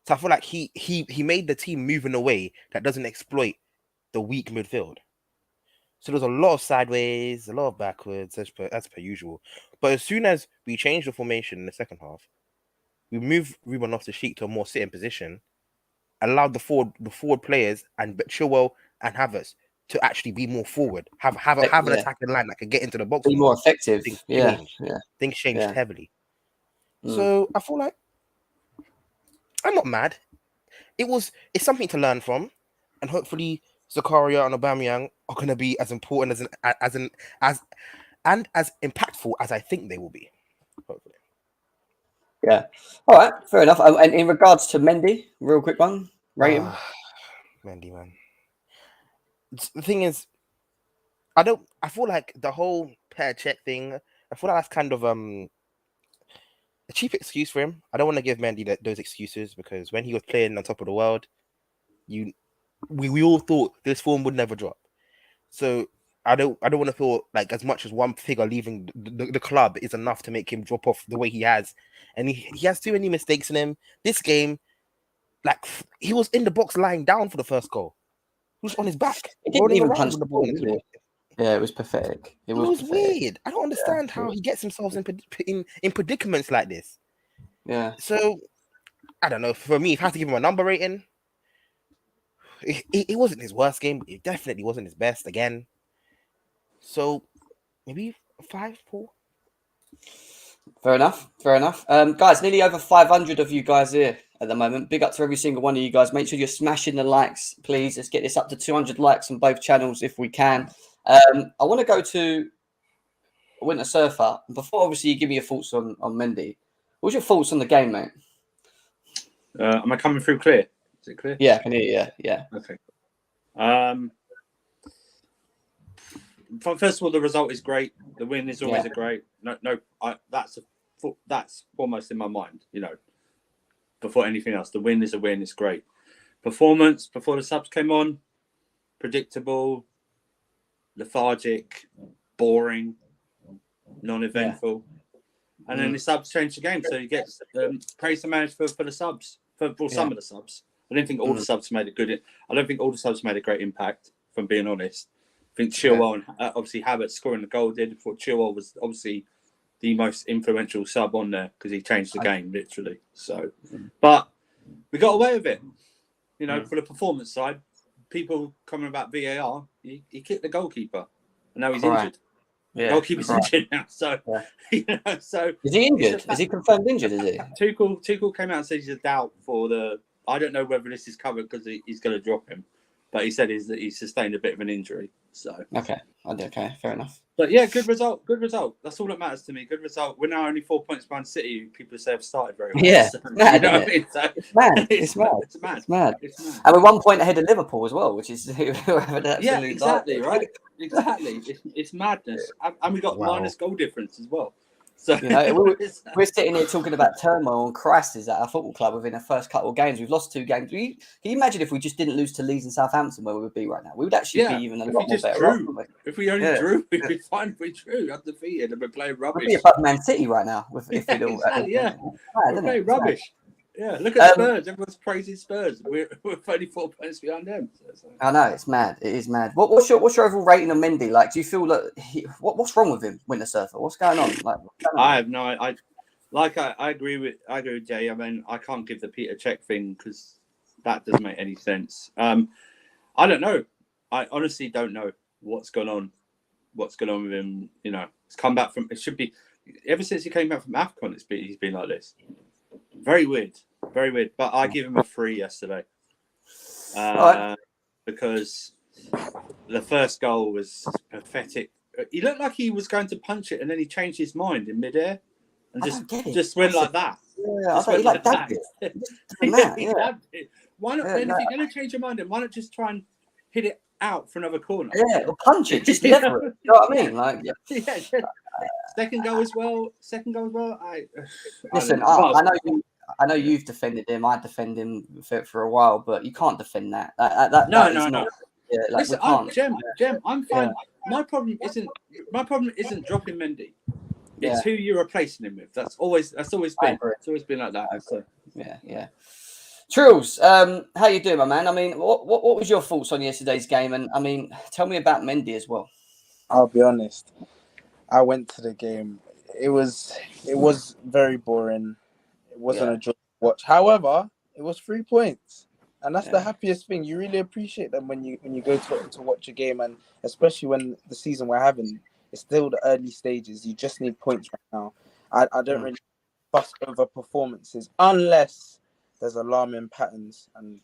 So I feel like he made the team move in a way that doesn't exploit the weak midfield. So there's a lot of sideways, a lot of backwards, as per usual. But as soon as we changed the formation in the second half, we moved Ruben Loftus-Cheek to a more sitting position, allowed the forward players and Chilwell and Havertz to actually be more forward, have an attacking line that can get into the box, be more effective. Things changed heavily. So I feel like I'm not mad. It's something to learn from, and hopefully Zakaria and Aubameyang are going to be as important as impactful as I think they will be. Hopefully. Yeah. All right. Fair enough. And in regards to Mendy, real quick one, rate him. Mendy, man. The thing is, I feel like the whole pair check thing, I feel like that's kind of a cheap excuse for him. I don't want to give Mendy those excuses, because when he was playing on top of the world, we all thought this form would never drop. So I don't want to feel like as much as one figure leaving the club is enough to make him drop off the way he has. And he has too many mistakes in him. This game, like, he was in the box lying down for the first goal. He was on his back. He didn't even punch the ball, did he? Yeah, it was pathetic. It was weird. I don't understand how he gets himself in predicaments like this. Yeah. So, I don't know. For me, if I had to give him a number rating, it wasn't his worst game. It definitely wasn't his best again. So, maybe 5, 4. Fair enough. Guys, nearly over 500 of you guys here at the moment. Big up to every single one of you guys. Make sure you're smashing the likes, please. Let's get this up to 200 likes on both channels if we can. I want to go to Winter Surfer. Before, obviously, you give me your thoughts on Mendy. What's your thoughts on the game, mate? Am I coming through clear? Is it clear? Yeah, I can hear you. Yeah. Okay. First of all, the result is great. The win is always a great. That's foremost in my mind. Before anything else, the win is a win. It's great. Performance before the subs came on, predictable, lethargic, boring, non-eventful, and then the subs changed the game. So you get praise the manager for the subs, for some of the subs. I don't think all the subs made a great impact, if I'm being honest. I think Chilwell and obviously Havertz scoring the goal did. I thought Chilwell was obviously the most influential sub on there because he changed the game literally. So, but we got away with it. For the performance side, people coming about VAR, he kicked the goalkeeper, and now he's Right. injured. Yeah. Goalkeeper's injured now, so so is he injured? Is he confirmed injured? Is he? Tuchel came out and said he's a doubt for the. I don't know whether this is covered because he's going to drop him, but he said that he sustained a bit of an injury. So Okay, fair enough. But yeah, good result. That's all that matters to me. Good result. We're now only 4 points behind City, who people say have started very well. Yeah, So, mad, you know what isn't I mean? So, It's mad. It's mad. And we're 1 point ahead of Liverpool as well, which is whoever the Yeah, absolute exactly, right? Exactly. It's madness. And we got minus goal difference as well. So You know, we're sitting here talking about turmoil and crises at our football club within the first couple of games. We've lost 2 games. Can you imagine if we just didn't lose to Leeds and Southampton, where we would be right now? We would actually be even a lot more better off, wouldn't we? If we only drew, we'd be fine if we drew, undefeated, and we're playing rubbish. We'd be above Man City right now. If we'd all, we're playing rubbish. Yeah, look at Spurs. Everyone's praising Spurs. We're only 4 points behind them. So. I know, it's mad. It is mad. What's your overall rating on Mendy? Like, do you feel that what's wrong with him, Winter Surfer? What's going on? I have no. I agree with Jay. I mean, I can't give the Peter Cech thing because that doesn't make any sense. I don't know. I honestly don't know what's gone on. What's going on with him? You know, he's come back from. It should be ever since he came back from AFCON. He's been like this. Very weird. Very weird. But I give him a 3 yesterday. Because the first goal was pathetic. He looked like he was going to punch it and then he changed his mind in midair and just went like that. Yeah, I thought he dabbed it. Why not? Then if you're going to change your mind, then why not just try and hit it out for another corner? Yeah, or punch it. Just level it. You know what I mean? Like, Second goal as well. Listen, I know you've defended him. I defend him for a while, but you can't defend that. No. Yeah, like, listen, Jem, I'm fine. Yeah. My problem isn't dropping Mendy. It's who you're replacing him with. That's always been. It's always been like that. So. Yeah. Truls, how you doing, my man? I mean, what was your thoughts on yesterday's game? And I mean, tell me about Mendy as well. I'll be honest. I went to the game. It was very boring. It wasn't a joy to watch. However, it was 3 points. And that's the happiest thing. You really appreciate them when you go to watch a game, and especially when the season we're having, it's still the early stages. You just need points right now. I don't really fuss over performances unless there's alarming patterns, and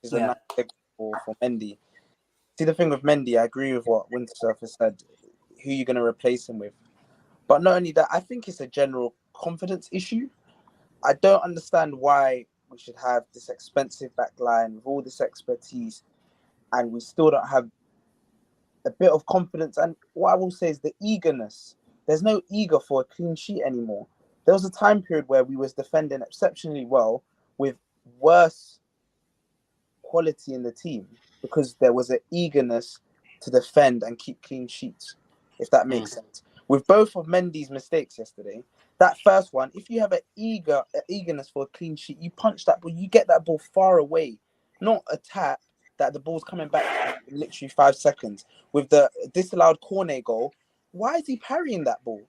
it's a nice thing for Mendy. See, the thing with Mendy, I agree with what Wintersurfer said. Who you're going to replace him with, but not only that, I think it's a general confidence issue. I don't understand why we should have this expensive back line with all this expertise and we still don't have a bit of confidence. And what I will say is the eagerness. There's no eager for a clean sheet anymore. There was a time period where we was defending exceptionally well with worse quality in the team because there was an eagerness to defend and keep clean sheets, if that makes sense. With both of Mendy's mistakes yesterday, that first one, if you have an eagerness for a clean sheet, you punch that ball, you get that ball far away, not a tap that the ball's coming back in literally 5 seconds. With the disallowed corner goal, why is he parrying that ball?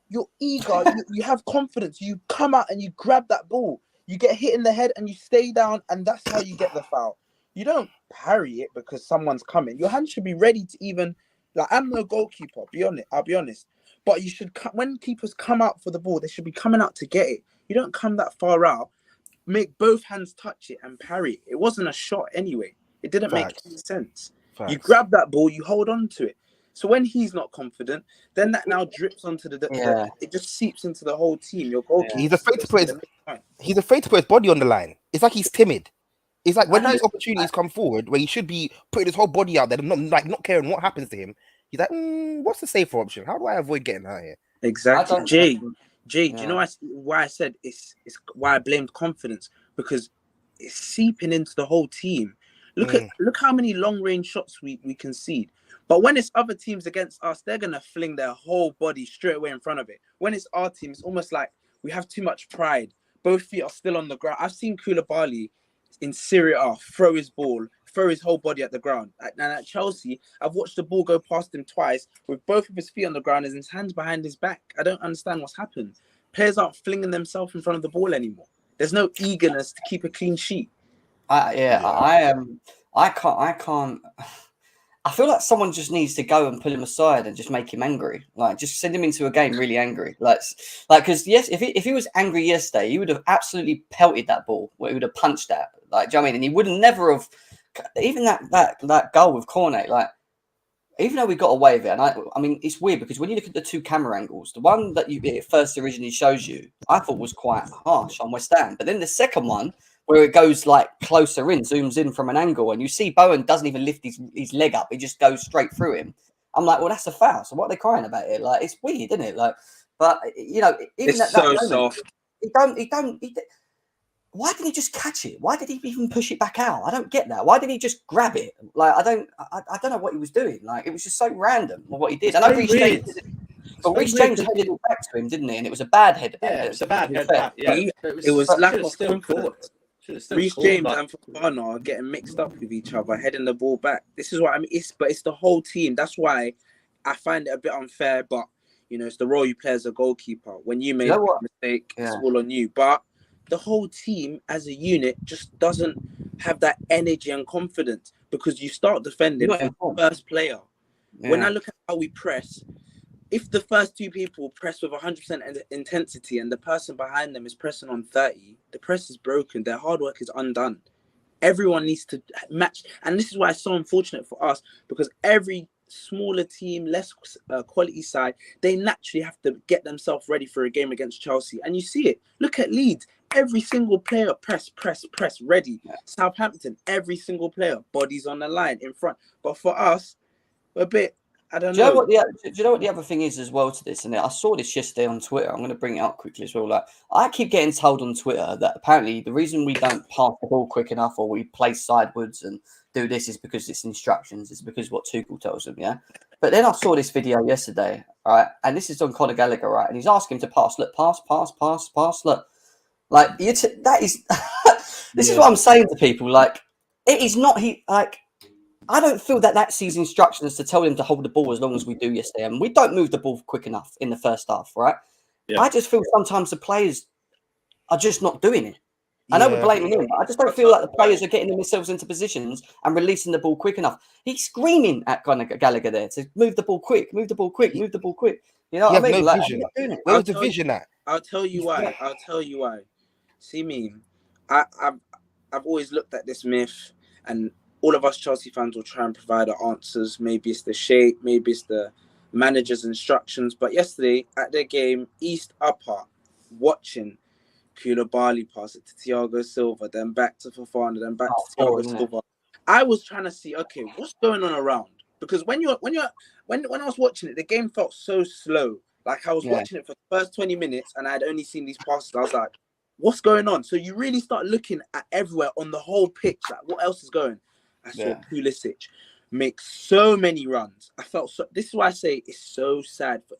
You're eager, you have confidence, you come out and you grab that ball, you get hit in the head and you stay down, and that's how you get the foul. You don't parry it because someone's coming. Your hand should be ready to even, like, I'm no goalkeeper, I'll be honest. But you should, when keepers come out for the ball, they should be coming out to get it. You don't come that far out, make both hands touch it and parry it. It wasn't a shot anyway. It didn't make any sense. You grab that ball, you hold on to it. So when he's not confident, then that now drips onto it just seeps into the whole team. Your goalkeeper. He's afraid to put his body on the line. It's like he's timid. It's like when these opportunities come forward where he should be putting his whole body out there and not caring what happens to him. He's like, what's the safer option? How do I avoid getting out here? Exactly. Jay, do you know why I said it's why I blamed confidence? Because it's seeping into the whole team. Look how many long range shots we concede. But when it's other teams against us, they're gonna fling their whole body straight away in front of it. When it's our team, it's almost like we have too much pride. Both feet are still on the ground. I've seen Koulibaly in Serie A throw his ball, throw his whole body at the ground. And at Chelsea, I've watched the ball go past him twice with both of his feet on the ground and his hands behind his back. I don't understand what's happened. Players aren't flinging themselves in front of the ball anymore. There's no eagerness to keep a clean sheet. I I can't. I feel like someone just needs to go and pull him aside and just make him angry. Like, just send him into a game really angry. Like, because yes, if he was angry yesterday, he would have absolutely pelted that ball. He would have punched that. Like, do you know what I mean? And he would never have. Even that goal with Cornet, like, even though we got away with it, and I mean, it's weird because when you look at the two camera angles, the one that it first originally shows you, I thought was quite harsh on West Ham. But then the second one, where it goes like closer in, zooms in from an angle, and you see Bowen doesn't even lift his leg up; he just goes straight through him. I'm like, well, that's a foul. So what are they crying about it? Like, it's weird, isn't it? Like, but you know, even It's so soft. He don't. Why didn't he just catch it? Why did he even push it back out? I don't get that. Why didn't he just grab it? Like, I don't know what he was doing. Like, it was just so random what he did. I know Reece James headed it back to him, didn't he? And it was a bad head. Yeah, it was a bad head back. Yeah, it was lack of confidence. Reece James like, and Fofana are getting mixed up with each other, heading the ball back. This is what I mean. It's the whole team. That's why I find it a bit unfair. But you know, it's the role you play as a goalkeeper. When you make a mistake, it's all on you. But the whole team as a unit just doesn't have that energy and confidence because you start defending for the first player. Yeah. When I look at how we press, if the first two people press with 100% intensity and the person behind them is pressing on 30, the press is broken. Their hard work is undone. Everyone needs to match. And this is why it's so unfortunate for us because every smaller team, less quality side, they naturally have to get themselves ready for a game against Chelsea. And you see it. Look at Leeds. Every single player press, ready. Yeah. Southampton, every single player, bodies on the line in front. But for us, we're a bit, I don't know. Do you know what the other thing is as well to this? And I saw this yesterday on Twitter. I'm going to bring it up quickly as well. Like, I keep getting told on Twitter that apparently the reason we don't pass the ball quick enough or we play sidewards and do this is because it's instructions. It's because what Tuchel tells them, yeah? But then I saw this video yesterday, right? And this is on Conor Gallagher, right? And he's asking him to pass. Look, pass. Look. Like, that is... this is what I'm saying to people. Like, it is not... I don't feel that sees instructions to tell him to hold the ball as long as we do yesterday. And we don't move the ball quick enough in the first half, right? Yeah. I just feel sometimes the players are just not doing it. I know we're blaming him, but I just don't feel like the players are getting themselves into positions and releasing the ball quick enough. He's screaming at Gallagher there to move the ball quick. You know what I mean? No vision. Where's the vision at? I'll tell you why. See me, I've always looked at this myth, and all of us Chelsea fans will try and provide the answers. Maybe it's the shape, maybe it's the manager's instructions. But yesterday at the game, East Upper, watching Koulibaly pass it to Thiago Silva, then back to Fofana, then back to Thiago Silva. I was trying to see, okay, what's going on around? Because when I was watching it, the game felt so slow. Like I was watching it for the first 20 minutes and I had only seen these passes. I was like, what's going on? So you really start looking at everywhere on the whole pitch. Like, what else is going? I saw Pulisic make so many runs. I felt so. This is why I say it's so sad for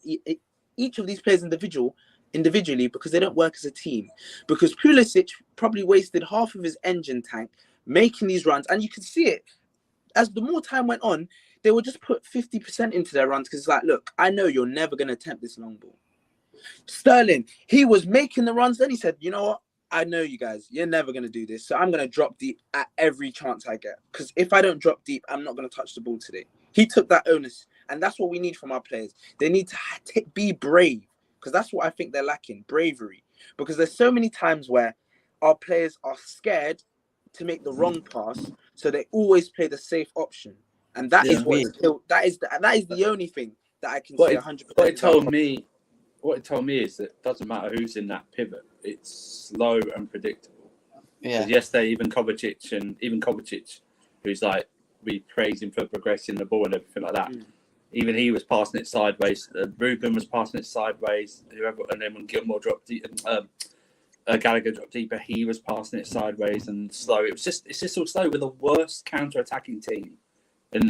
each of these players individually because they don't work as a team. Because Pulisic probably wasted half of his engine tank making these runs, and you can see it as the more time went on. They would just put 50% into their runs because it's like, look, I know you're never going to attempt this long ball. Sterling, he was making the runs. Then he said, you know what? I know you guys, you're never going to do this. So I'm going to drop deep at every chance I get. Because if I don't drop deep, I'm not going to touch the ball today. He took that onus. And that's what we need from our players. They need to be brave. Because that's what I think they're lacking, bravery. Because there's so many times where our players are scared to make the wrong pass. So they always play the safe option. And that is that is the only thing that I can say 100%. What it told me is that it doesn't matter who's in that pivot. It's slow and predictable. Yeah. Yesterday, even Kovacic, who's like, we praise him for progressing the ball and everything like that. Even he was passing it sideways. Ruben was passing it sideways. And then when Gilmore dropped deep, Gallagher dropped deeper, he was passing it sideways and slow. It's just all slow. We're the worst counter-attacking team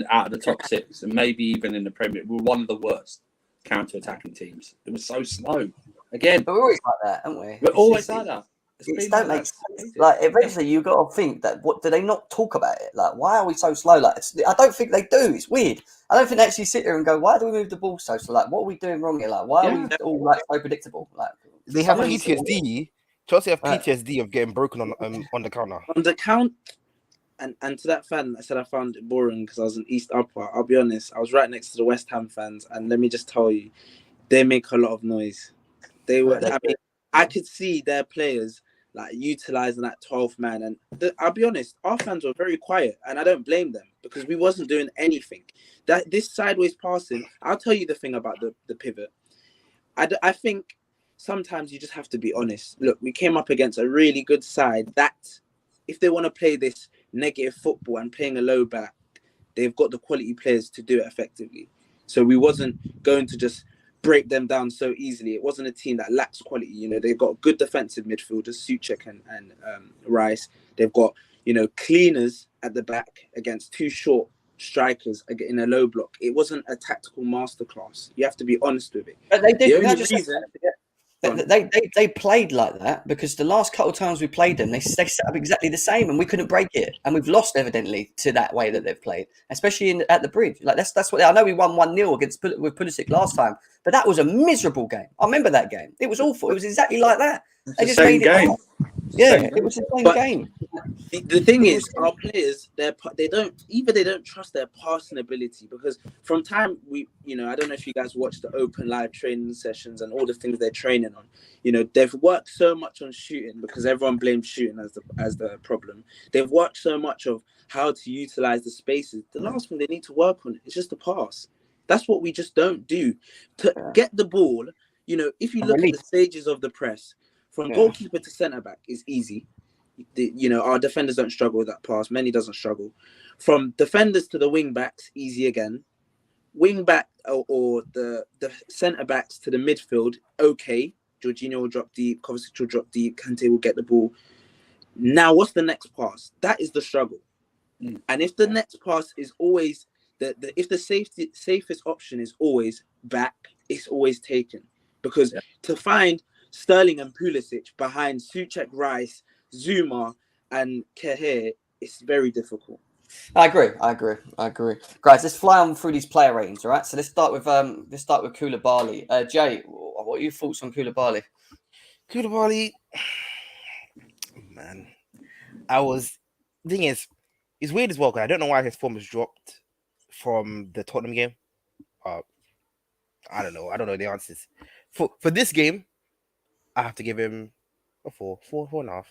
out of the top six, and maybe even in the Premier League. We're one of the worst counter-attacking teams. It was so slow. Again, but we're always like that, aren't we? We're always like that. It don't make sense. Like, eventually, you've got to think that what do they not talk about it? Like, why are we so slow? Like, I don't think they do. It's weird. I don't think they actually sit there and go, why do we move the ball so slow? Like, what are we doing wrong here? Like, why are we all like so predictable? Like, they have PTSD. Chelsea have PTSD of getting broken on the counter. On the count, and to that fan, I said I found it boring because I was an East Upper. I'll be honest, I was right next to the West Ham fans, and let me just tell you, they make a lot of noise. They were. I mean, I could see their players like utilizing that 12th man, and I'll be honest, our fans were very quiet, and I don't blame them because we wasn't doing anything. That this sideways passing, I'll tell you the thing about the pivot. I think sometimes you just have to be honest. Look, we came up against a really good side that, if they want to play this negative football and playing a low back, they've got the quality players to do it effectively. So we wasn't going to just break them down so easily. It wasn't a team that lacks quality. You know, they've got good defensive midfielders, Suchek and Rice. They've got, you know, cleaners at the back against two short strikers in a low block. It wasn't a tactical masterclass. You have to be honest with it. But they did. The only reason... They played like that because the last couple of times we played them, they set up exactly the same, and we couldn't break it, and we've lost evidently to that way that they've played, especially at the Bridge. Like that's what I know. We won 1-0 against with Pulisic last time, but that was a miserable game. I remember that game. It was awful. It was exactly like that. They just made it. Yeah, it was the same game. The thing is, our players, they don't trust their passing ability, because from time I don't know if you guys watch the open live training sessions and all the things they're training on. You know, they've worked so much on shooting because everyone blames shooting as the problem. They've worked so much of how to utilize the spaces. The last thing they need to work on is just the pass. That's what we just don't do. To get the ball, you know, if you look at the stages of the press, from goalkeeper to centre back is easy. Our defenders don't struggle with that pass. Mendy doesn't struggle. From defenders to the wing backs, easy again. Wing back or the centre backs to the midfield, okay. Jorginho will drop deep. Kovacic will drop deep. Kante will get the ball. Now, what's the next pass? That is the struggle. And if the next pass is always if the safest option is always back, it's always taken, because to find Sterling and Pulisic behind Suchek, Rice, Zuma, and Kehe, it's very difficult. I agree. Guys, let's fly on through these player ratings, all right? So let's start with Koulibaly. Jay, what are your thoughts on Koulibaly? Koulibaly, man, the thing is, it's weird as well, because I don't know why his form has dropped from the Tottenham game. I don't know the answers. For this game, I have to give him a 4.5.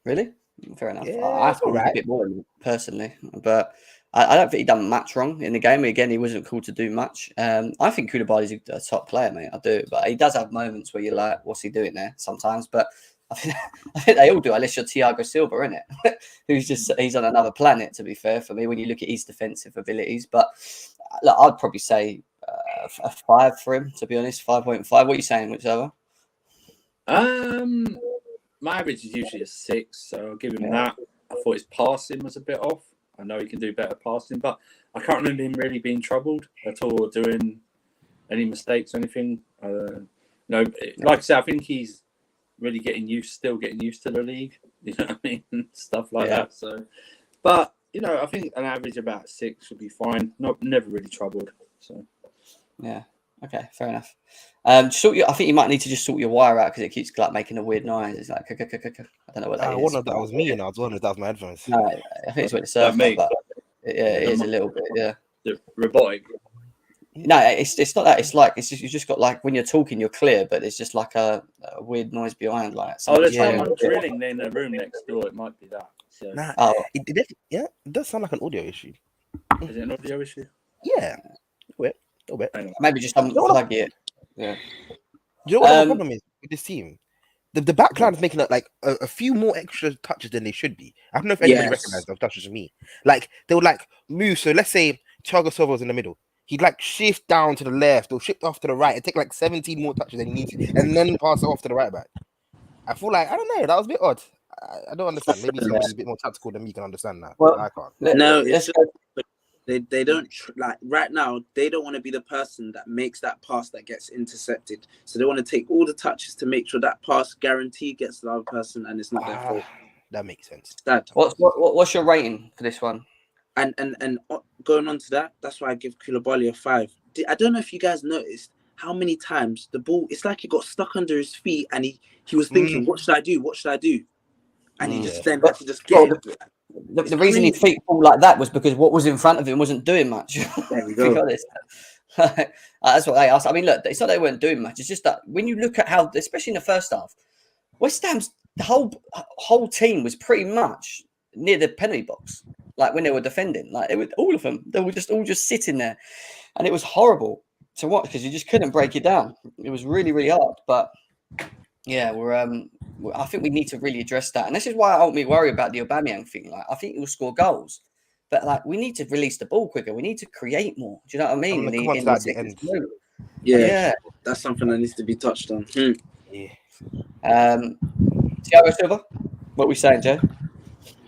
Really? Fair enough. Yeah, I thought a bit more personally, but I don't think he done much wrong in the game. Again, he wasn't called to do much. I think Koulibaly's a top player, mate. I do, but he does have moments where you're like, "What's he doing there?" Sometimes, but I think they all do, unless you're Thiago Silva, isn't it? He's on another planet. To be fair, for me, when you look at his defensive abilities, but look, I'd probably say a 5 for him. To be honest, 5.5. What are you saying, whichever? My average is usually a 6, so I'll give him that. I thought his passing was a bit off. I know he can do better passing, but I can't remember him really being troubled at all or doing any mistakes or anything. Like I said, I think he's really still getting used to the league. You know what I mean? Stuff like that. So, but I think an average about 6 should be fine. Never really troubled. So, yeah. Okay, fair enough. I think you might need to just sort your wire out because it keeps like making a weird noise. It's like, I don't know what that is. I wonder if that was me, and I was wondering if that was my headphones. No, I think it's with the surf, but it is a little bit, The robotic. No, it's not that. It's like you just got like when you're talking, you're clear, but it's just like a weird noise behind. Like there's someone drilling in the room next door. It might be that. So. It does sound like an audio issue. Is it an audio issue? Yeah. A bit. Maybe just unplug it. Yeah. Do you know what the problem is with this team? The back line is making like a few more extra touches than they should be. I don't know if anybody recognized those touches to me. Like they would like move. So let's say Thiago Silva was in the middle. He'd like shift down to the left or shift off to the right and take like 17 more touches than he needs, and then pass it off to the right back. I feel like I don't know. That was a bit odd. I don't understand. Maybe somebody's a bit more tactical than me can understand that. Well, I can't. No, it's just. They don't like right now. They don't want to be the person that makes that pass that gets intercepted. So they want to take all the touches to make sure that pass guarantee gets to the other person, and it's not their fault. That makes sense. What's your rating for this one? And going on to that, that's why I give Koulibaly a 5. I don't know if you guys noticed how many times the ball. It's like it got stuck under his feet, and he was thinking, "What should I do? What should I do?" And he just then had to just get it. the reason his feet fall like that was because what was in front of him wasn't doing much. There we To be go. honest. That's what they asked. I mean, look, it's not they weren't doing much. It's just that when you look at how, especially in the first half, West Ham's the whole team was pretty much near the penalty box. Like when they were defending, like it was all of them. They were just all sitting there, and it was horrible to watch because you just couldn't break it down. It was really, really hard. But yeah, I think we need to really address that, and this is why I ultimately worry about the Aubameyang thing. Like I think he'll score goals, but like we need to release the ball quicker. We need to create more. Do you know what I mean? I'm gonna come on to that at the end. Yeah, that's something that needs to be touched on. Yeah. Thiago Silva, what are we saying, Joe?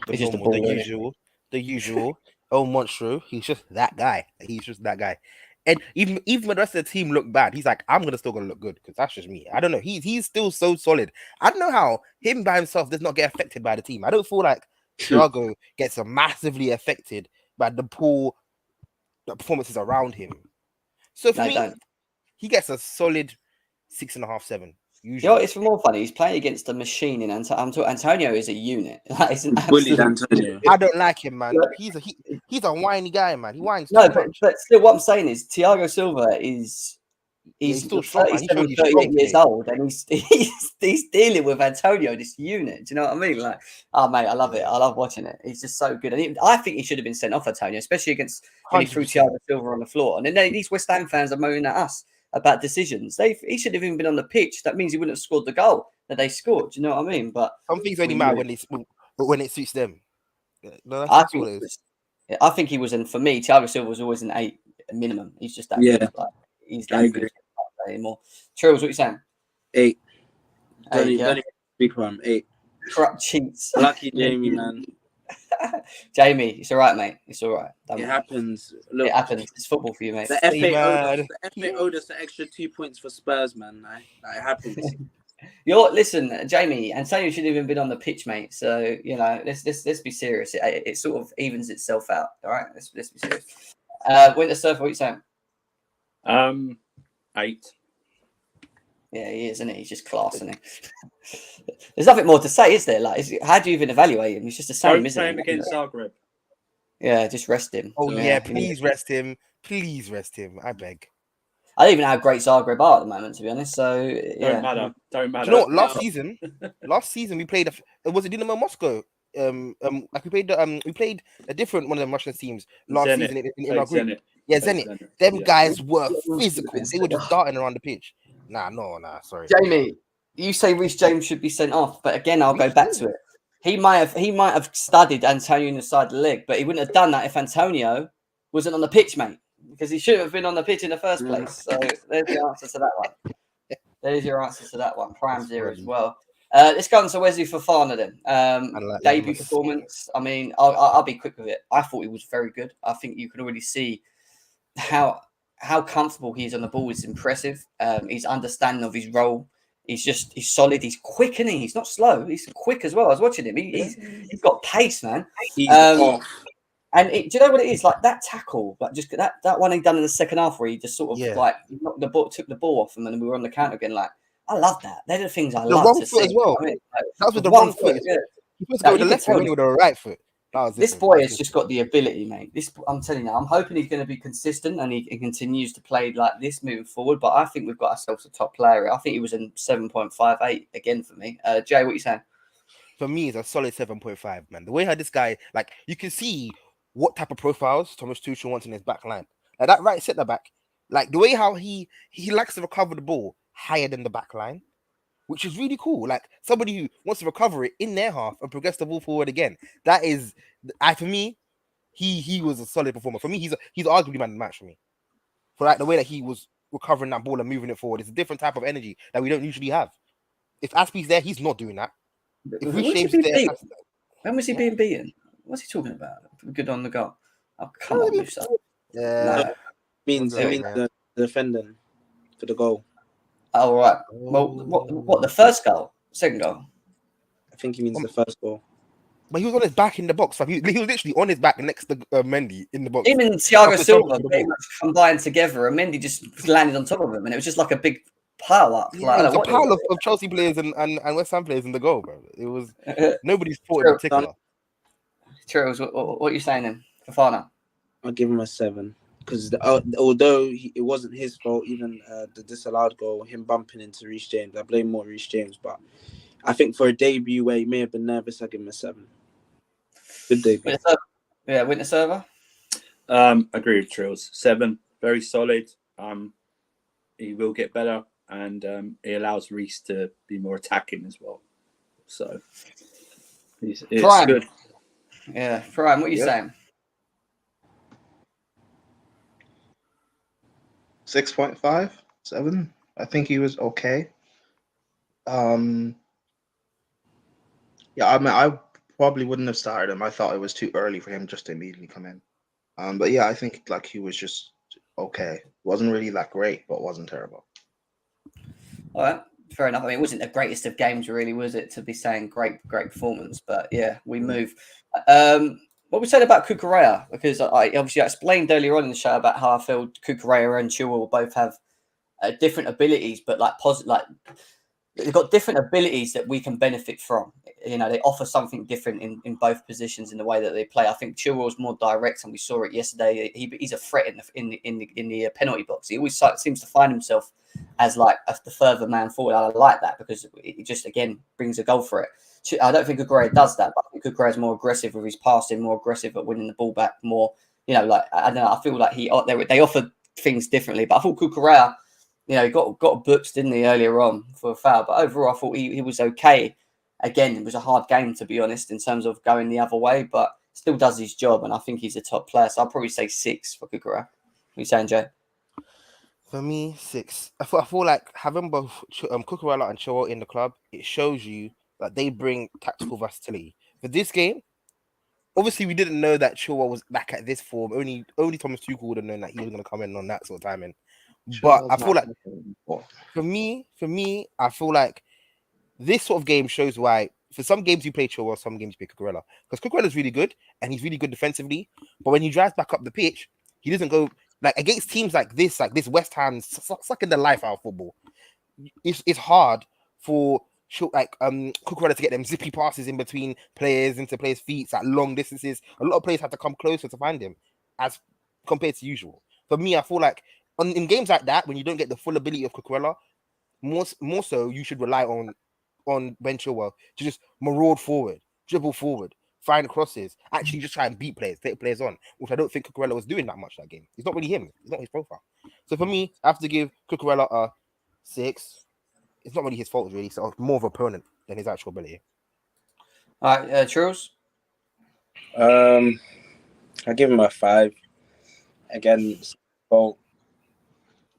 The, He's just a normal, ball, the usual. El Monstro, he's just that guy. And even when the rest of the team look bad, he's like, I'm still gonna look good because that's just me. I don't know. He's still so solid. I don't know how him by himself does not get affected by the team. I don't feel like Thiago gets massively affected by the poor performances around him. So for me, he gets a solid 6.5, 7. Usually. You know, it's more funny. He's playing against a machine in Antonio is a unit. Like, it's an Bullied absolute... Antonio. I don't like him, man. He's a whiny guy, man. He whines. No, but still, what I'm saying is Thiago Silva is he's still strong, 37, 38 years old, and he's dealing with Antonio, this unit. Do you know what I mean? Like, oh mate, I love it. I love watching it. He's just so good. And I think he should have been sent off, Antonio, especially against when he threw Thiago Silva on the floor. And then these West Ham fans are moaning at us about decisions. He should have even been on the pitch. That means he wouldn't have scored the goal that they scored. Do you know what I mean? But some things only matter when it suits them. No, I think he was, and for me, Thiago Silva was always an 8 minimum. He's just that good. Like, he's that good anymore. Trills, what you saying? 8. Don't even speak for him. 8. Corrupt cheats. Lucky Jamie, man. Jamie, it's all right, mate. It's all right. It happens. Look, it happens. It's football for you, mate. The FA owed us an extra 2 points for Spurs, man. It happens. Listen, Jamie, Antonio shouldn't have even been on the pitch, mate. So let's be serious. It sort of evens itself out. All right, let's be serious. Winter Surfer, what are you saying? 8. Yeah, he is, isn't he? He's just class, isn't he? There's nothing more to say, is there? Like, how do you even evaluate him? He's just the same, isn't he? Don't play him against Zagreb. Yeah, just rest him. Oh yeah, please rest him. Please rest him. I beg. I don't even know how great Zagreb are at the moment, to be honest. So Don't matter. Do you know what? Last season we played. Was it Dynamo Moscow? Like we played a different one of the Russian teams last season in our group. Zenit. Them guys were physical. They were just darting around the pitch. Nah, sorry. Jamie, you say Reece James should be sent off, but again, I'll go back to it. He might have studied Antonio in the side of the leg, but he wouldn't have done that if Antonio wasn't on the pitch, mate. Because he should have been on the pitch in the first place. So there's the answer to that one. There's your answer to that one. Prime 0 as well. Let's go on to Wesley Fofana then. Debut performance. I mean, I'll be quick with it. I thought he was very good. I think you could already see how comfortable he is on the ball is impressive. His understanding of his role. He's solid. He's quick, isn't he? He's not slow. He's quick as well. I was watching him. He's got pace, man. He's off. And do you know what it is? Like that tackle, like just that one he done in the second half where he just sort of like knocked the ball, took the ball off him, and we were on the counter again. Like I love that. They're the things I love to see. As well. I mean, that was with the wrong foot. Yeah. He supposed to go with the left foot, with the right foot. This boy has just got the ability, mate. I'm telling you, I'm hoping he's going to be consistent and he continues to play like this moving forward. But I think we've got ourselves a top player. I think he was in 7.58 again for me. Jay, what are you saying? For me, it's a solid 7.5, man. The way how this guy, like, you can see what type of profiles Thomas Tuchel wants in his back line. Like that right centre back, like the way how he likes to recover the ball higher than the back line, which is really cool. Like somebody who wants to recover it in their half and progress the ball forward again. That is, for me, he was a solid performer. For me, he's arguably man of the match for me. For like the way that he was recovering that ball and moving it forward, it's a different type of energy that we don't usually have. If Aspie's there, he's not doing that. If Reece James is there, when was he being beaten? What's he talking about? Good on the goal. Oh, come on, Musa. It means the defending for the goal. Oh, right. Well, what the first goal? Second goal? I think he means the first goal. But he was on his back in the box. Like he was literally on his back next to Mendy in the box. Him and Thiago Silva pretty much combined together, and Mendy just landed on top of him, and it was just like a big pile up. Yeah, it was a pile of Chelsea players and West Ham players in the goal, bro. It was nobody's fault in particular. Trills, what are you saying then? Fofana? I'll give him a 7 because although it wasn't his fault, even the disallowed goal, him bumping into Reece James, I blame more Reece James. But I think for a debut where he may have been nervous, I give him a 7. Good debut. Winter server. Agree with Trills. 7, very solid. He will get better, and he allows Reece to be more attacking as well. So it's Prime. good. Yeah, Prime. What are you saying? 6.5, 7. I think he was okay. Yeah, I mean, I probably wouldn't have started him. I thought it was too early for him just to immediately come in. But yeah, I think like he was just okay. Wasn't really that great, but wasn't terrible. All right, fair enough. I mean, it wasn't the greatest of games, really, was it? To be saying great performance, but yeah, we move. What we said about Cucurella, because I obviously explained earlier on in the show about how I felt Cucurella and Chilwell both have different abilities, but they've got different abilities that we can benefit from. You know, they offer something different in both positions in the way that they play. I think Chilwell's more direct, and we saw it yesterday. He's a threat in the penalty box. He always seems to find himself as like the further man forward. I like that because it just again brings a goal for it. I don't think Cucurella does that, but I think Cucurella is more aggressive with his passing, more aggressive at winning the ball back. More, you know, like I don't know. I feel like they offer things differently, but I thought Cucurella, you know, he got booked, didn't he, earlier on for a foul? But overall, I thought he was okay. Again, it was a hard game, to be honest, in terms of going the other way, but still does his job, and I think he's a top player. So I'll probably say 6 for Cucurella. What are you saying, Jay? For me, 6. I feel like having both Cucurella and Chilwell in the club, it shows you that they bring tactical versatility. For this game, obviously we didn't know that Chilwell was back at this form. Only Thomas Tuchel would have known that he was going to come in on that sort of timing. But I feel like for me, I feel like this sort of game shows why for some games you play Chilwell, some games you play Cucurella. Because Cucurella's really good and he's really good defensively. But when he drives back up the pitch, he doesn't go like against teams like this West Ham, sucking the life out of football. It's hard for Cucurella to get them zippy passes in between players into players' feet at long distances. A lot of players have to come closer to find him as compared to usual. For me, I feel like in games like that, when you don't get the full ability of Cucurella, more so you should rely on Ben Chilwell to just maraud forward, dribble forward, find crosses, actually just try and beat players, take players on, which I don't think Cucurella was doing that much that game. It's not really him. It's not his profile. So for me, I have to give Cucurella a 6. It's not really his fault, really. So more of an opponent than his actual ability. All right, Charles? I give him a 5. Again, fault.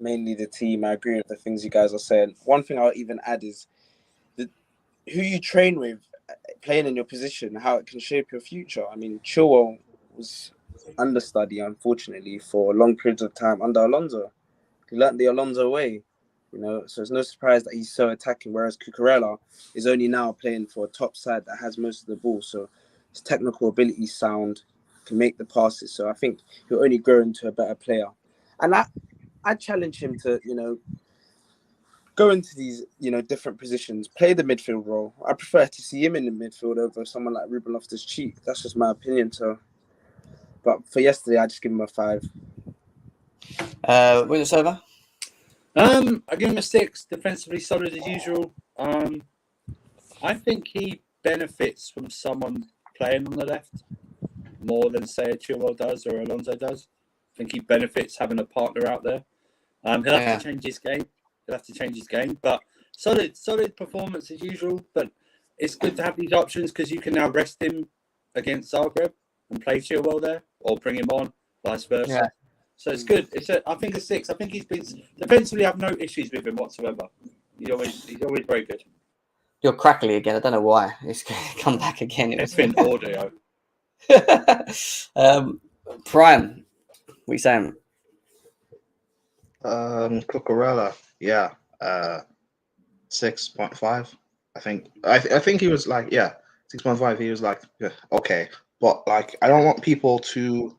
Mainly the team. I agree with the things you guys are saying. One thing I'll even add is who you train with, playing in your position, how it can shape your future. I mean, Chilwell was understudy, unfortunately, for long periods of time under Alonso. He learnt the Alonso way, you know, so it's no surprise that he's so attacking, whereas Cucurella is only now playing for a top side that has most of the ball. So his technical ability sound, can make the passes. So I think he'll only grow into a better player. And I challenge him to, you know, go into these, you know, different positions, play the midfield role. I prefer to see him in the midfield over someone like Ruben Loftus-Cheek. That's just my opinion. So, but for yesterday, I just give him a 5. Winter server? I give him a 6. Defensively solid as usual. I think he benefits from someone playing on the left more than say a Chilwell does or Alonso does. I think he benefits having a partner out there. He'll have to change his game. But solid performance as usual. But it's good to have these options because you can now rest him against Zagreb and play Chilwell there, or bring him on, vice versa. Yeah. So it's good. I think a 6. I think he's been defensively. I have no issues with him whatsoever. He's always very good. You're crackly again. I don't know why. It's come back again. It's been audio. Prime, what are you saying? Cucurella, yeah, 6.5. I think he was like 6.5. He was like okay, but like I don't want people to.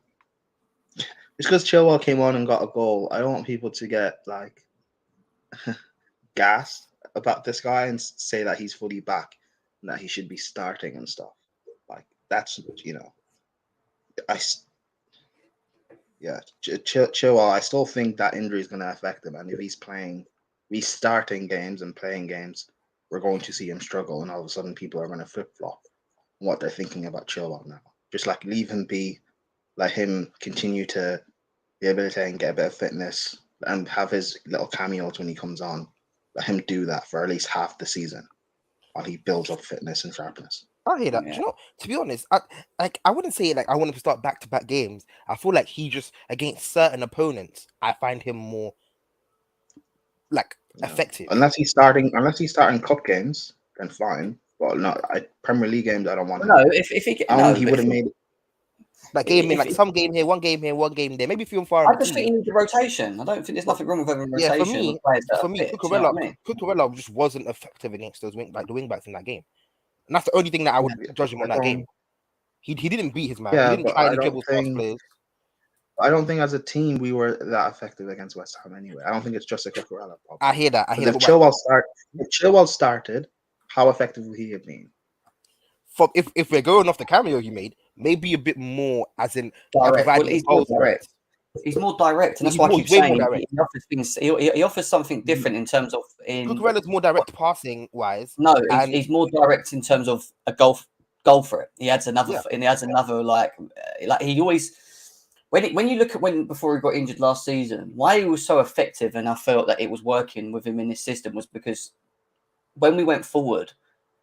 It's because Chilwell came on and got a goal. I don't want people to get like gassed about this guy and say that he's fully back and that he should be starting and stuff. Like that's, you know, Chilwell, I still think that injury is going to affect him, and if he's starting games and playing games, we're going to see him struggle, and all of a sudden people are going to flip flop what they're thinking about Chilwell now. Just like leave him be, let him continue to rehabilitate and get a bit of fitness, and have his little cameos when he comes on. Let him do that for at least half the season while he builds up fitness and sharpness. I hear that. Yeah. Do you know, to be honest, I wouldn't say like I want him to start back-to-back games. I feel like he just against certain opponents, I find him more like effective. Unless he's starting cup games, then fine. But no, Premier League games, I don't want him. No, if he I don't think he would have made. Like game in like some game here, one game here, one game there. Maybe few and far. I just think he needs a rotation. I don't think there's nothing wrong with having rotation. Yeah, for me, Cucurella just wasn't effective against those the wing backs in that game, and that's the only thing that I would judge him on that game. He didn't beat his man. Yeah, he didn't try to dribble past players. I don't think as a team we were that effective against West Ham anyway. I don't think it's just a Cucurella problem. I hear that. If Chilwell started, how effective would he have been? If we're going off the cameo he made, maybe a bit more as in direct. Well, he's more direct. He's more direct, and that's why I keep saying he offers things. He offers something different in terms of Cucurella's more direct passing wise. No, he's more direct in terms of a goal for it. He adds another, and he adds another like he always. When you look at before he got injured last season, why he was so effective, and I felt that it was working with him in this system was because when we went forward,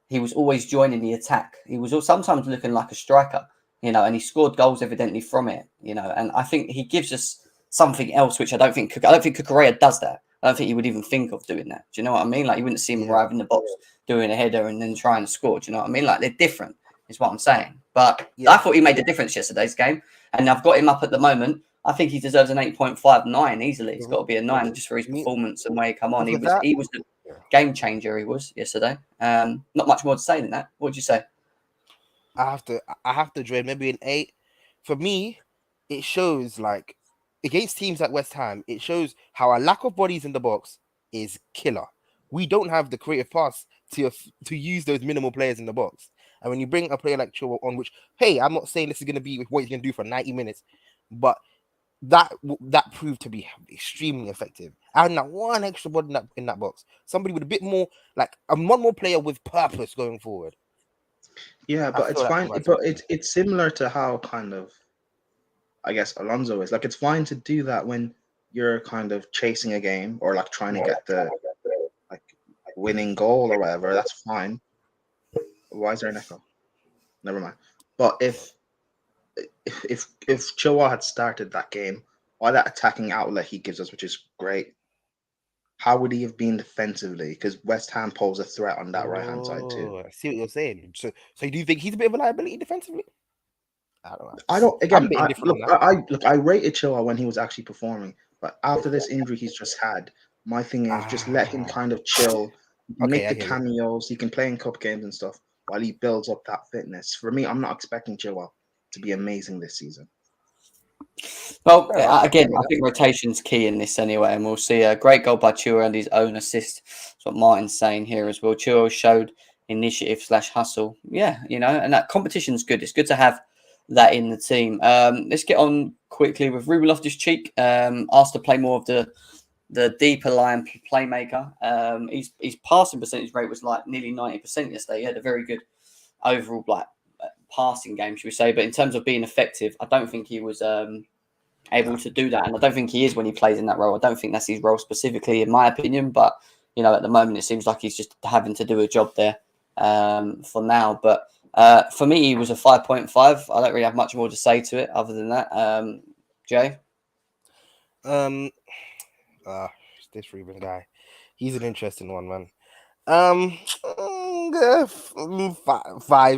he was always joining the attack. He was sometimes looking like a striker, and he scored goals evidently from it, And I think he gives us something else, which I don't think Cucurella does that. I don't think he would even think of doing that. Do you know what I mean? Like you wouldn't see him arrive in the box doing a header and then trying to score. Do you know what I mean? Like they're different, is what I'm saying. But I thought he made a difference yesterday's game, and I've got him up at the moment. I think he deserves an 8.59 easily. He's got to be a 9 just for his performance and way he come on. He was the game changer. He was yesterday. Not much more to say than that. What would you say? I have to drain maybe an 8. For me, it shows like against teams like West Ham, it shows how a lack of bodies in the box is killer. We don't have the creative pass to use those minimal players in the box. And when you bring a player like Chilwell on, which, hey, I'm not saying this is going to be what he's going to do for 90 minutes, but that proved to be extremely effective. And that one extra body in that box, somebody with a bit more, like one more player with purpose going forward. Yeah, but it's fine. But it's similar to how kind of, I guess, Alonso is. Like, it's fine to do that when you're kind of chasing a game or like trying to get the like winning goal or whatever. That's fine. Why is there an echo? Never mind. But if Chilwell had started that game, or that attacking outlet he gives us, which is great, how would he have been defensively? Because West Ham pose a threat on that right hand side too. I see what you're saying. So do you think he's a bit of a liability defensively? I don't know. I don't. Again, I rated Chilwell when he was actually performing, but after this injury he's just had, my thing is just let him kind of chill, make the cameos. He can play in cup games and stuff while he builds up that fitness. For me, I'm not expecting Chilwell to be amazing this season. Well, again, I think rotation's key in this anyway, and we'll see a great goal by Chilwell and his own assist. That's what Martin's saying here as well. Chilwell showed initiative / hustle. Yeah, and that competition's good. It's good to have that in the team. Let's get on quickly with Ruben Loftus-Cheek. Asked to play more of the deeper line playmaker. His passing percentage rate was like nearly 90% yesterday. He had a very good overall passing game, should we say? But in terms of being effective, I don't think he was able to do that, and I don't think he is when he plays in that role. I don't think that's his role specifically, in my opinion. But at the moment, it seems like he's just having to do a job there for now. But for me, he was a 5.5. I don't really have much more to say to it other than that. Jay? This Ruben guy, he's an interesting one, man. 5,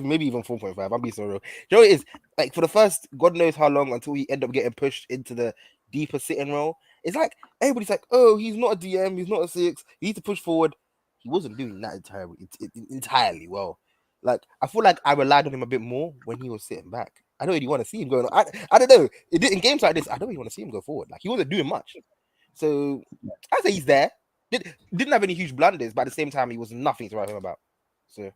maybe even 4.5. I'll be so real. You know what it is? Like for the first God knows how long until he end up getting pushed into the deeper sitting role. It's like everybody's like, oh, he's not a DM, he's not a 6. He needs to push forward. He wasn't doing that entirely well. Like I feel like I relied on him a bit more when he was sitting back. I don't really want to see him going. I don't know. In games like this, I don't really want to see him go forward. Like he wasn't doing much. So I say he's there. Didn't have any huge blunders, but at the same time, he was nothing to write him about. So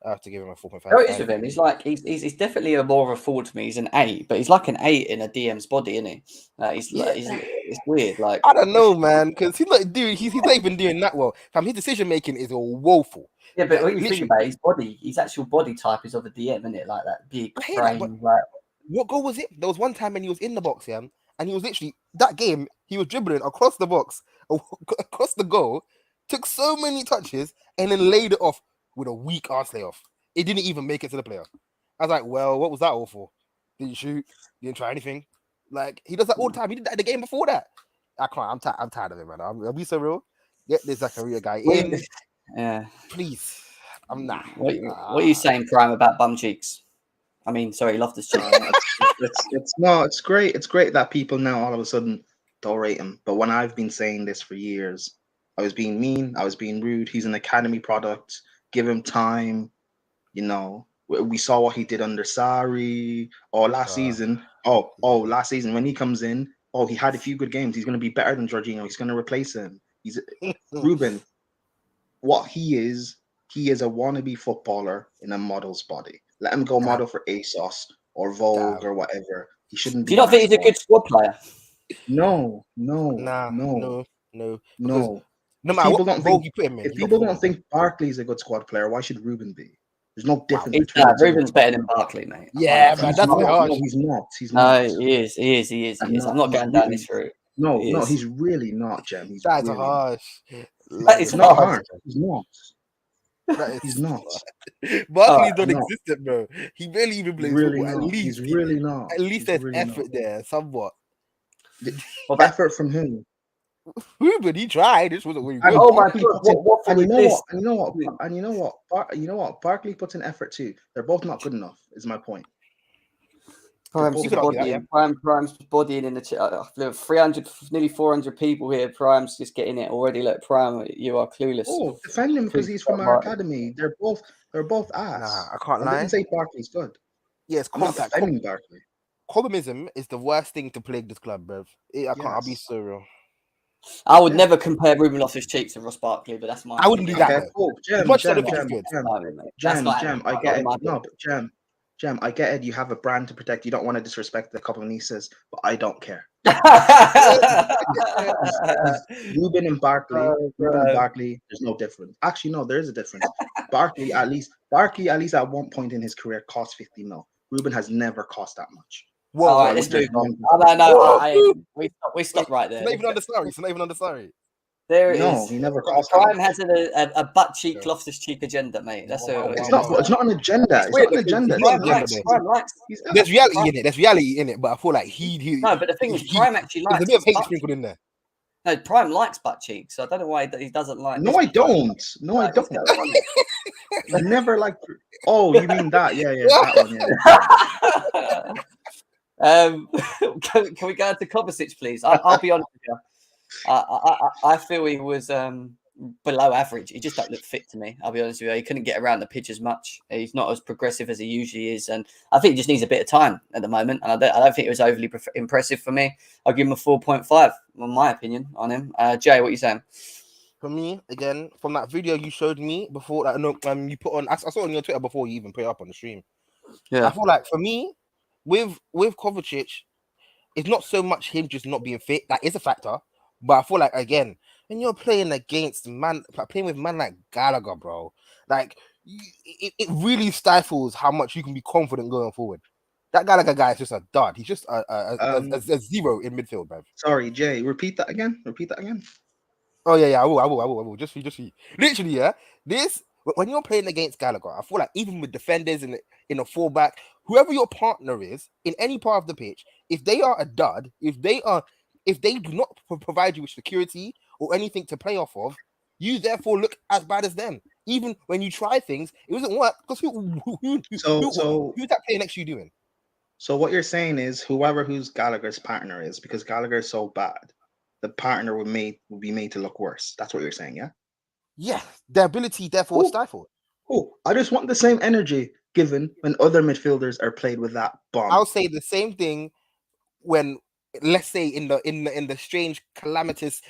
I have to give him a 4.5. There it is with him. He's like he's definitely a more of a forward for me. He's an 8, but he's like an 8 in a DM's body, isn't he? It's weird. Like I don't know, man, because he's not even doing that well. His decision making is woeful. yeah, but Like, when you think about it, his body, his actual body type is of a DM, isn't it? Like that big I hear that, frame. but- Like What goal was it? There was one time when he was in the box, yeah, and he was literally that game. He was dribbling across the box, across the goal, took so many touches, and then laid it off with a weak arse layoff. It didn't even make it to the player. I was like, well, what was that all for? Didn't shoot, didn't try anything. Like he does that all the time. He did that in the game before that. I can't. I'm tired of it, man. I'll be so real. Get this Zakaria guy in, yeah. please. I'm not. What are you saying, Prime, about bum cheeks? I mean, sorry, Loftus cheeks. It's great. It's great that people now all of a sudden don't rate him. But when I've been saying this for years, I was being mean. I was being rude. He's an academy product. Give him time. You know, we saw what he did under Sarri or last season. Last season when he comes in, he had a few good games. He's going to be better than Jorginho. He's going to replace him. He's Ruben. What he is a wannabe footballer in a model's body. Let him go model for ASOS or Vogue or whatever. He shouldn't be. Do you not think he's a good squad player? No. No No matter people what don't role think you put him in, if people don't think Barkley's a good squad player, why should Ruben be? There's no difference between the two. Ruben's better than Barkley, mate. Yeah, man, that's a bit harsh. No, he's not. He's No, not. he is. I'm not going down this route. No, he's really not, Jem. He's That's really harsh. That is It's not harsh. hard. He's not. He's not. Barkley's no. non-existent, bro. He barely even plays Really football. not. At least, He's really not. at least He's there's really effort not. there, somewhat. Effort from whom? Ruben, he tried. This wasn't really And good. Oh my Barkley God, puts in- what and you is know this? what? And you know what? Barkley puts in effort too. They're both not good enough. Is my point. Prime's You could argue that, bodying. Prime's bodying in the 300, nearly 400 people here. Prime's just getting it already. Look, Prime, you are clueless. Oh, defend him because he's from our academy. They're both ass. Nah, I can't I lie. didn't say Barkley's good. Yes, I'm not defending Barkley. communism is the worst thing to plague this club, bruv. I can't. I'll be so real. I would never compare Ruben Loftus-Cheek to Ross Barkley, but that's my. I wouldn't do that. Okay, though. cool. Jem, Much I don't think he's good. I get it. No, but Jem, I get it. You have a brand to protect. You don't want to disrespect the couple of nieces, but I don't care. Ruben and Barkley, there's no difference. Actually, no, there is a difference. Barkley at least at one point in his career cost 50 mil. Ruben has never cost that much. Whoa, all right, let's move on. We stop right there. It's not even on the salary. It's not even on the salary. There it No, is. he never cost. Prime has a butt cheek, Loftus-Cheek agenda, mate. That's It's not an agenda. It's not an agenda. Prime likes. There's reality in it. There's reality in it, but I feel like he. No, but the thing is, Prime actually likes. There's a bit of hate sprinkled in there. No, Prime likes butt cheeks. So I don't know why he doesn't like. No, I don't. No, I don't. I never liked. Oh, you mean that? Yeah, that one. Yeah. Can we go to Kovacic, please? I'll be honest with you. I feel he was below average. He just don't look fit to me. I'll be honest with you. He couldn't get around the pitch as much. He's not as progressive as he usually is, and I think he just needs a bit of time at the moment. And I don't think it was overly impressive for me. I'll give him a 4.5, in my opinion, on him. Jay, what are you saying? For me, again, from that video you showed me before, you put on. I saw it on your Twitter before you even put it up on the stream. Yeah, I feel like for me, with Kovacic, it's not so much him just not being fit. That is a factor. But I feel like, again, when you're playing against playing with man like Gallagher, bro, like it really stifles how much you can be confident going forward. That Gallagher guy is just a dud. He's just a zero in midfield, bro. Sorry, Jay. Repeat that again. Oh yeah. I will. Just for you. Literally, yeah. This when you're playing against Gallagher, I feel like even with defenders in a fullback, whoever your partner is in any part of the pitch, if they are a dud, if they do not provide you with security or anything to play off of, you therefore look as bad as them. Even when you try things, it doesn't work because who's that player next to you doing? So what you're saying is who's Gallagher's partner is, because Gallagher is so bad, the partner would be made to look worse. That's what you're saying, yeah? Yeah, their ability therefore is stifled. Oh, I just want the same energy given when other midfielders are played with that bomb. I'll say the same thing when, let's say, in the strange calamitous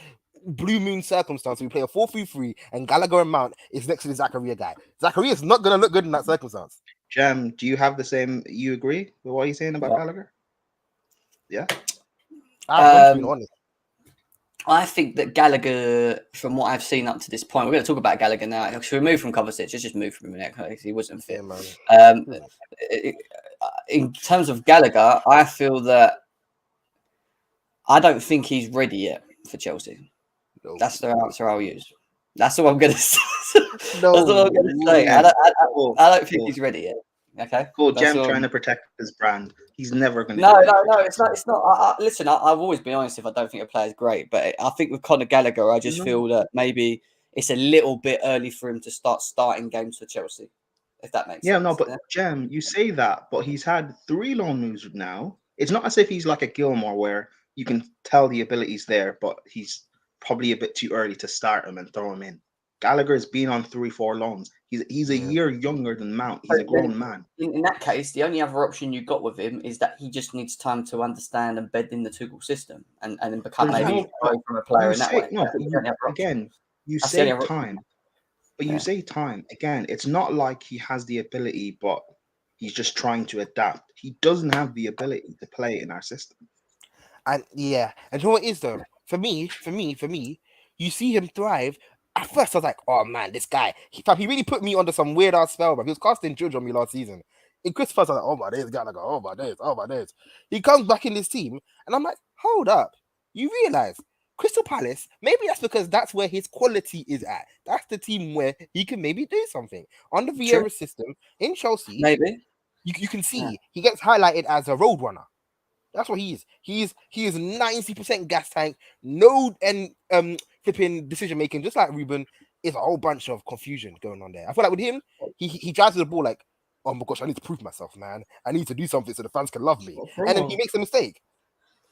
blue moon circumstance, we play a 4-3-3, and Gallagher and Mount is next to the Zakaria guy. Zakaria is not going to look good in that circumstance. Jem, do you have the same? You agree with what he's saying about What? Gallagher? Yeah. I'm being honest. I think that Gallagher, from what I've seen up to this point, we're going to talk about Gallagher now. Should we move from Kovacic? Let's just move from him because he wasn't fit. Yeah, man. In terms of Gallagher, I feel that I don't think he's ready yet for Chelsea. No. That's the answer I'll use. That's what I'm going to say. No. That's what I'm going to say. I don't think he's ready yet. Okay. Cool. That's Jem all. trying to protect his brand. He's never going to. No. It's not. It's not. Listen, I've always been honest if I don't think a player's great, but I think with Conor Gallagher, I just feel that maybe it's a little bit early for him to start starting games for Chelsea. If that makes sense. Yeah, no, but Jem, you say that, but he's had 3 loan moves now. It's not as if he's like a Gilmore where you can tell the ability's there, but he's probably a bit too early to start him and throw him in. Gallagher's been on 3-4 loans. He's a year younger than Mount. He's a grown man. In that case, the only other option you've got with him is that he just needs time to understand and bed in the Tuchel system and then become maybe from a player in that way. No, again, you say time. But you say time. Again, it's not like he has the ability, but he's just trying to adapt. He doesn't have the ability to play in our system. And and you know what it is though? For me, you see him thrive. At first, I was like, "Oh man, this guy, he really put me under some weird ass spell, but he was casting judge on me last season." In Chris first, I was like, "Oh my days, Gallagher, oh my days." He comes back in this team, and I'm like, "Hold up, you realize Crystal Palace? Maybe that's because that's where his quality is at. That's the team where he can maybe do something on the Vieira system in Chelsea. Maybe you can see he gets highlighted as a road runner." That's what he is. He is 90% gas tank, no flipping decision making, just like Ruben. It's a whole bunch of confusion going on there. I feel like with him, he drives the ball like, oh my gosh, I need to prove myself, man. I need to do something so the fans can love me. And then he makes a mistake.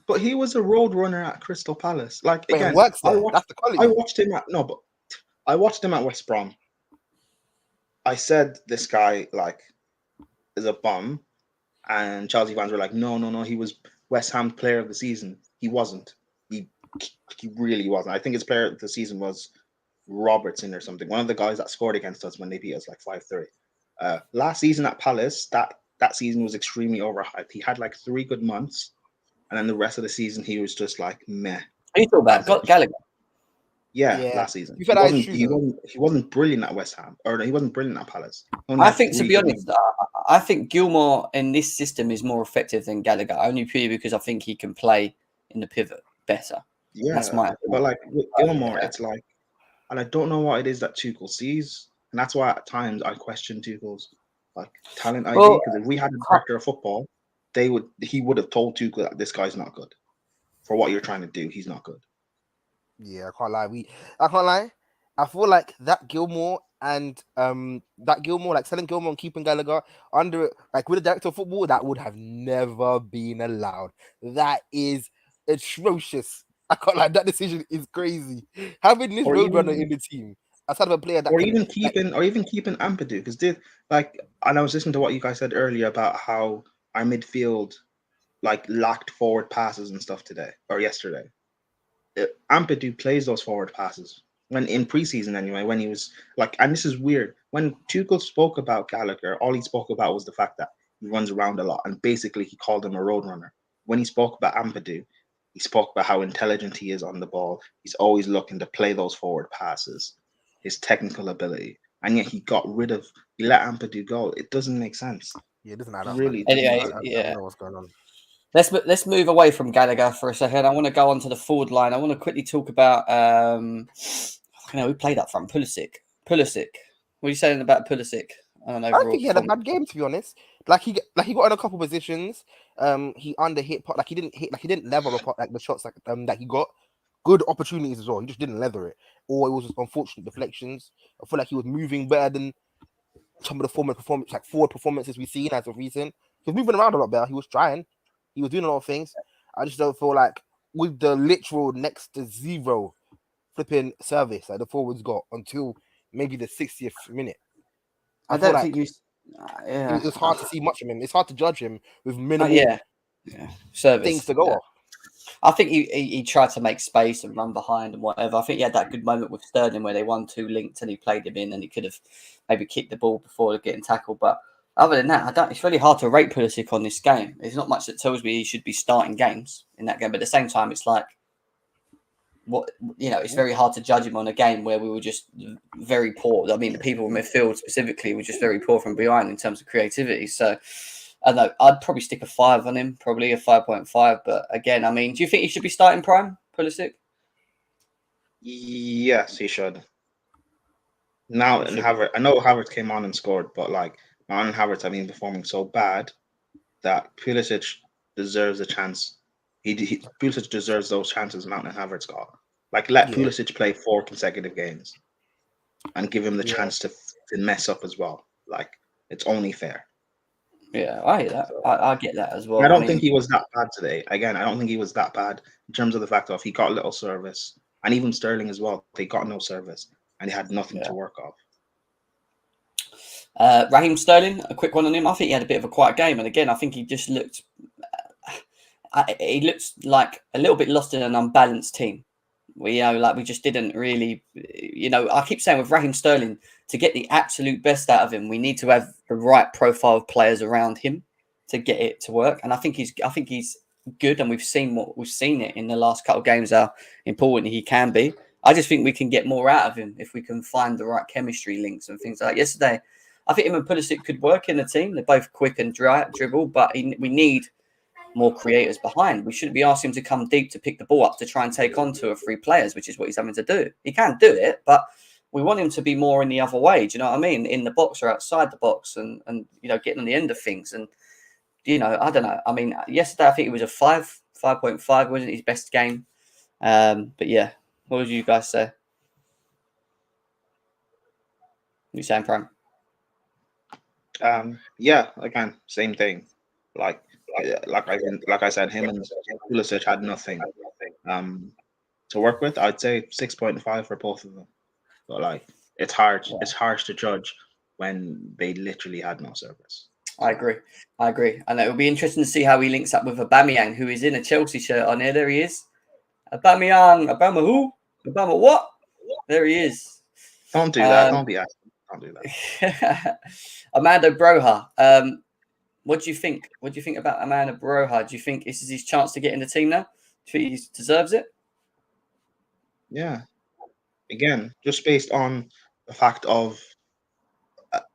But he was a road runner at Crystal Palace. Like But again, it works there. That's the quality. I watched him at West Brom. I said this guy like is a bum. And Chelsea fans were like, no, he was West Ham player of the season. He wasn't. He really wasn't. I think his player of the season was Robertson or something. One of the guys that scored against us when they beat us like 5-3. Last season at Palace, that season was extremely overhyped. He had like 3 good months. And then the rest of the season, he was just like, meh. Are you talking about Gallagher? Yeah, last season. He wasn't brilliant at West Ham, or he wasn't brilliant at Palace. I think, to be honest, I think Gilmore in this system is more effective than Gallagher, only purely because I think he can play in the pivot better. Yeah, that's my opinion. But like with Gilmore, it's like, and I don't know what it is that Tuchel sees, and that's why at times I question Tuchel's like talent ID. Because if we had a director of football, he would have told Tuchel that this guy's not good for what you're trying to do. He's not good. Yeah, I can't lie. I feel like that Gilmore, like selling Gilmore and keeping Gallagher under, like with the director of football, that would have never been allowed. That is atrocious. I can't lie. That decision is crazy. Having this roadrunner in the team, outside of a player that, or even keeping Ampadu, because and I was listening to what you guys said earlier about how our midfield like lacked forward passes and stuff today or yesterday. Ampadu plays those forward passes when in preseason anyway, when he was like, and this is weird, when Tuchel spoke about Gallagher, all he spoke about was the fact that he runs around a lot, and basically he called him a road runner. When he spoke about Ampadu, he spoke about how intelligent he is on the ball. He's always looking to play those forward passes, his technical ability, and yet he let Ampadu go. It doesn't make sense. Yeah, it doesn't add up. Anyway, I don't know what's going on. Let's move away from Gallagher for a second. I want to go on to the forward line. I want to quickly talk about who played up front. Pulisic. What are you saying about Pulisic? I don't think he had a bad game, to be honest. Like he got in a couple positions. He underhit pot. He didn't level the pot, like the shots that he got. Good opportunities as well. He just didn't leather it, or it was just unfortunate deflections. I feel like he was moving better than some of the forward performances we've seen as of recent. He was moving around a lot better. He was trying. He was doing a lot of things. I just don't feel like with the literal next to zero flipping service that the forwards got until maybe the 60th minute. I don't think it's hard to see much of him. It's hard to judge him with minimal service things to go off. I think he tried to make space and run behind and whatever. I think he had that good moment with Sterling where they 1-2 linked and he played him in and he could have maybe kicked the ball before getting tackled. But other than that, it's really hard to rate Pulisic on this game. There's not much that tells me he should be starting games in that game. But at the same time, it's like, it's very hard to judge him on a game where we were just very poor. I mean, the people in midfield specifically were just very poor from behind in terms of creativity. So, I don't know. I'd probably stick a 5 on him, probably a 5.5. But again, I mean, do you think he should be starting prime, Pulisic? Yes, he should. Now, and Havertz, I know Havertz came on and scored, but like Mount and Havertz have been performing so bad that Pulisic deserves a chance. Pulisic deserves those chances Mount and Havertz got. Like, let Pulisic play 4 consecutive games and give him the chance to mess up as well. Like, it's only fair. Yeah, I hear that. I get that as well. I don't think he was that bad today. Again, I don't think he was that bad in terms of the fact of he got a little service, and even Sterling as well. They got no service, and he had nothing to work off. Raheem Sterling, a quick one on him. I think he had a bit of a quiet game, and again, I think he just looked. He looks like a little bit lost in an unbalanced team. We just didn't really, I keep saying with Raheem Sterling, to get the absolute best out of him, we need to have the right profile of players around him to get it to work. And I think he's good, and we've seen it in the last couple of games how important he can be. I just think we can get more out of him if we can find the right chemistry links and things like that. Yesterday, I think him and Pulisic could work in a team. They're both quick and dribble, but we need more creators behind. We shouldn't be asking him to come deep to pick the ball up to try and take on 2 or 3 players, which is what he's having to do. He can do it, but we want him to be more in the other way. Do you know what I mean? In the box or outside the box, and getting on the end of things. And I don't know. I mean, yesterday I think it was a 5.5 wasn't his best game. But yeah, what would you guys say? You saying, Prime? Yeah, again, same thing. Like I said, him and Pulisic had nothing to work with. I'd say 6.5 for both of them. But like, it's hard. Yeah. It's harsh to judge when they literally had no service. I agree. And it will be interesting to see how he links up with Aubameyang, who is in a Chelsea shirt on here. There he is. Aubameyang. Obama who? Obama what? There he is. Don't do that. Don't be asking. Don't do that. Amanda Broha. What do you think? What do you think about Amanda Broha? Do you think this is his chance to get in the team now? Do you think he deserves it? Yeah. Again, just based on the fact of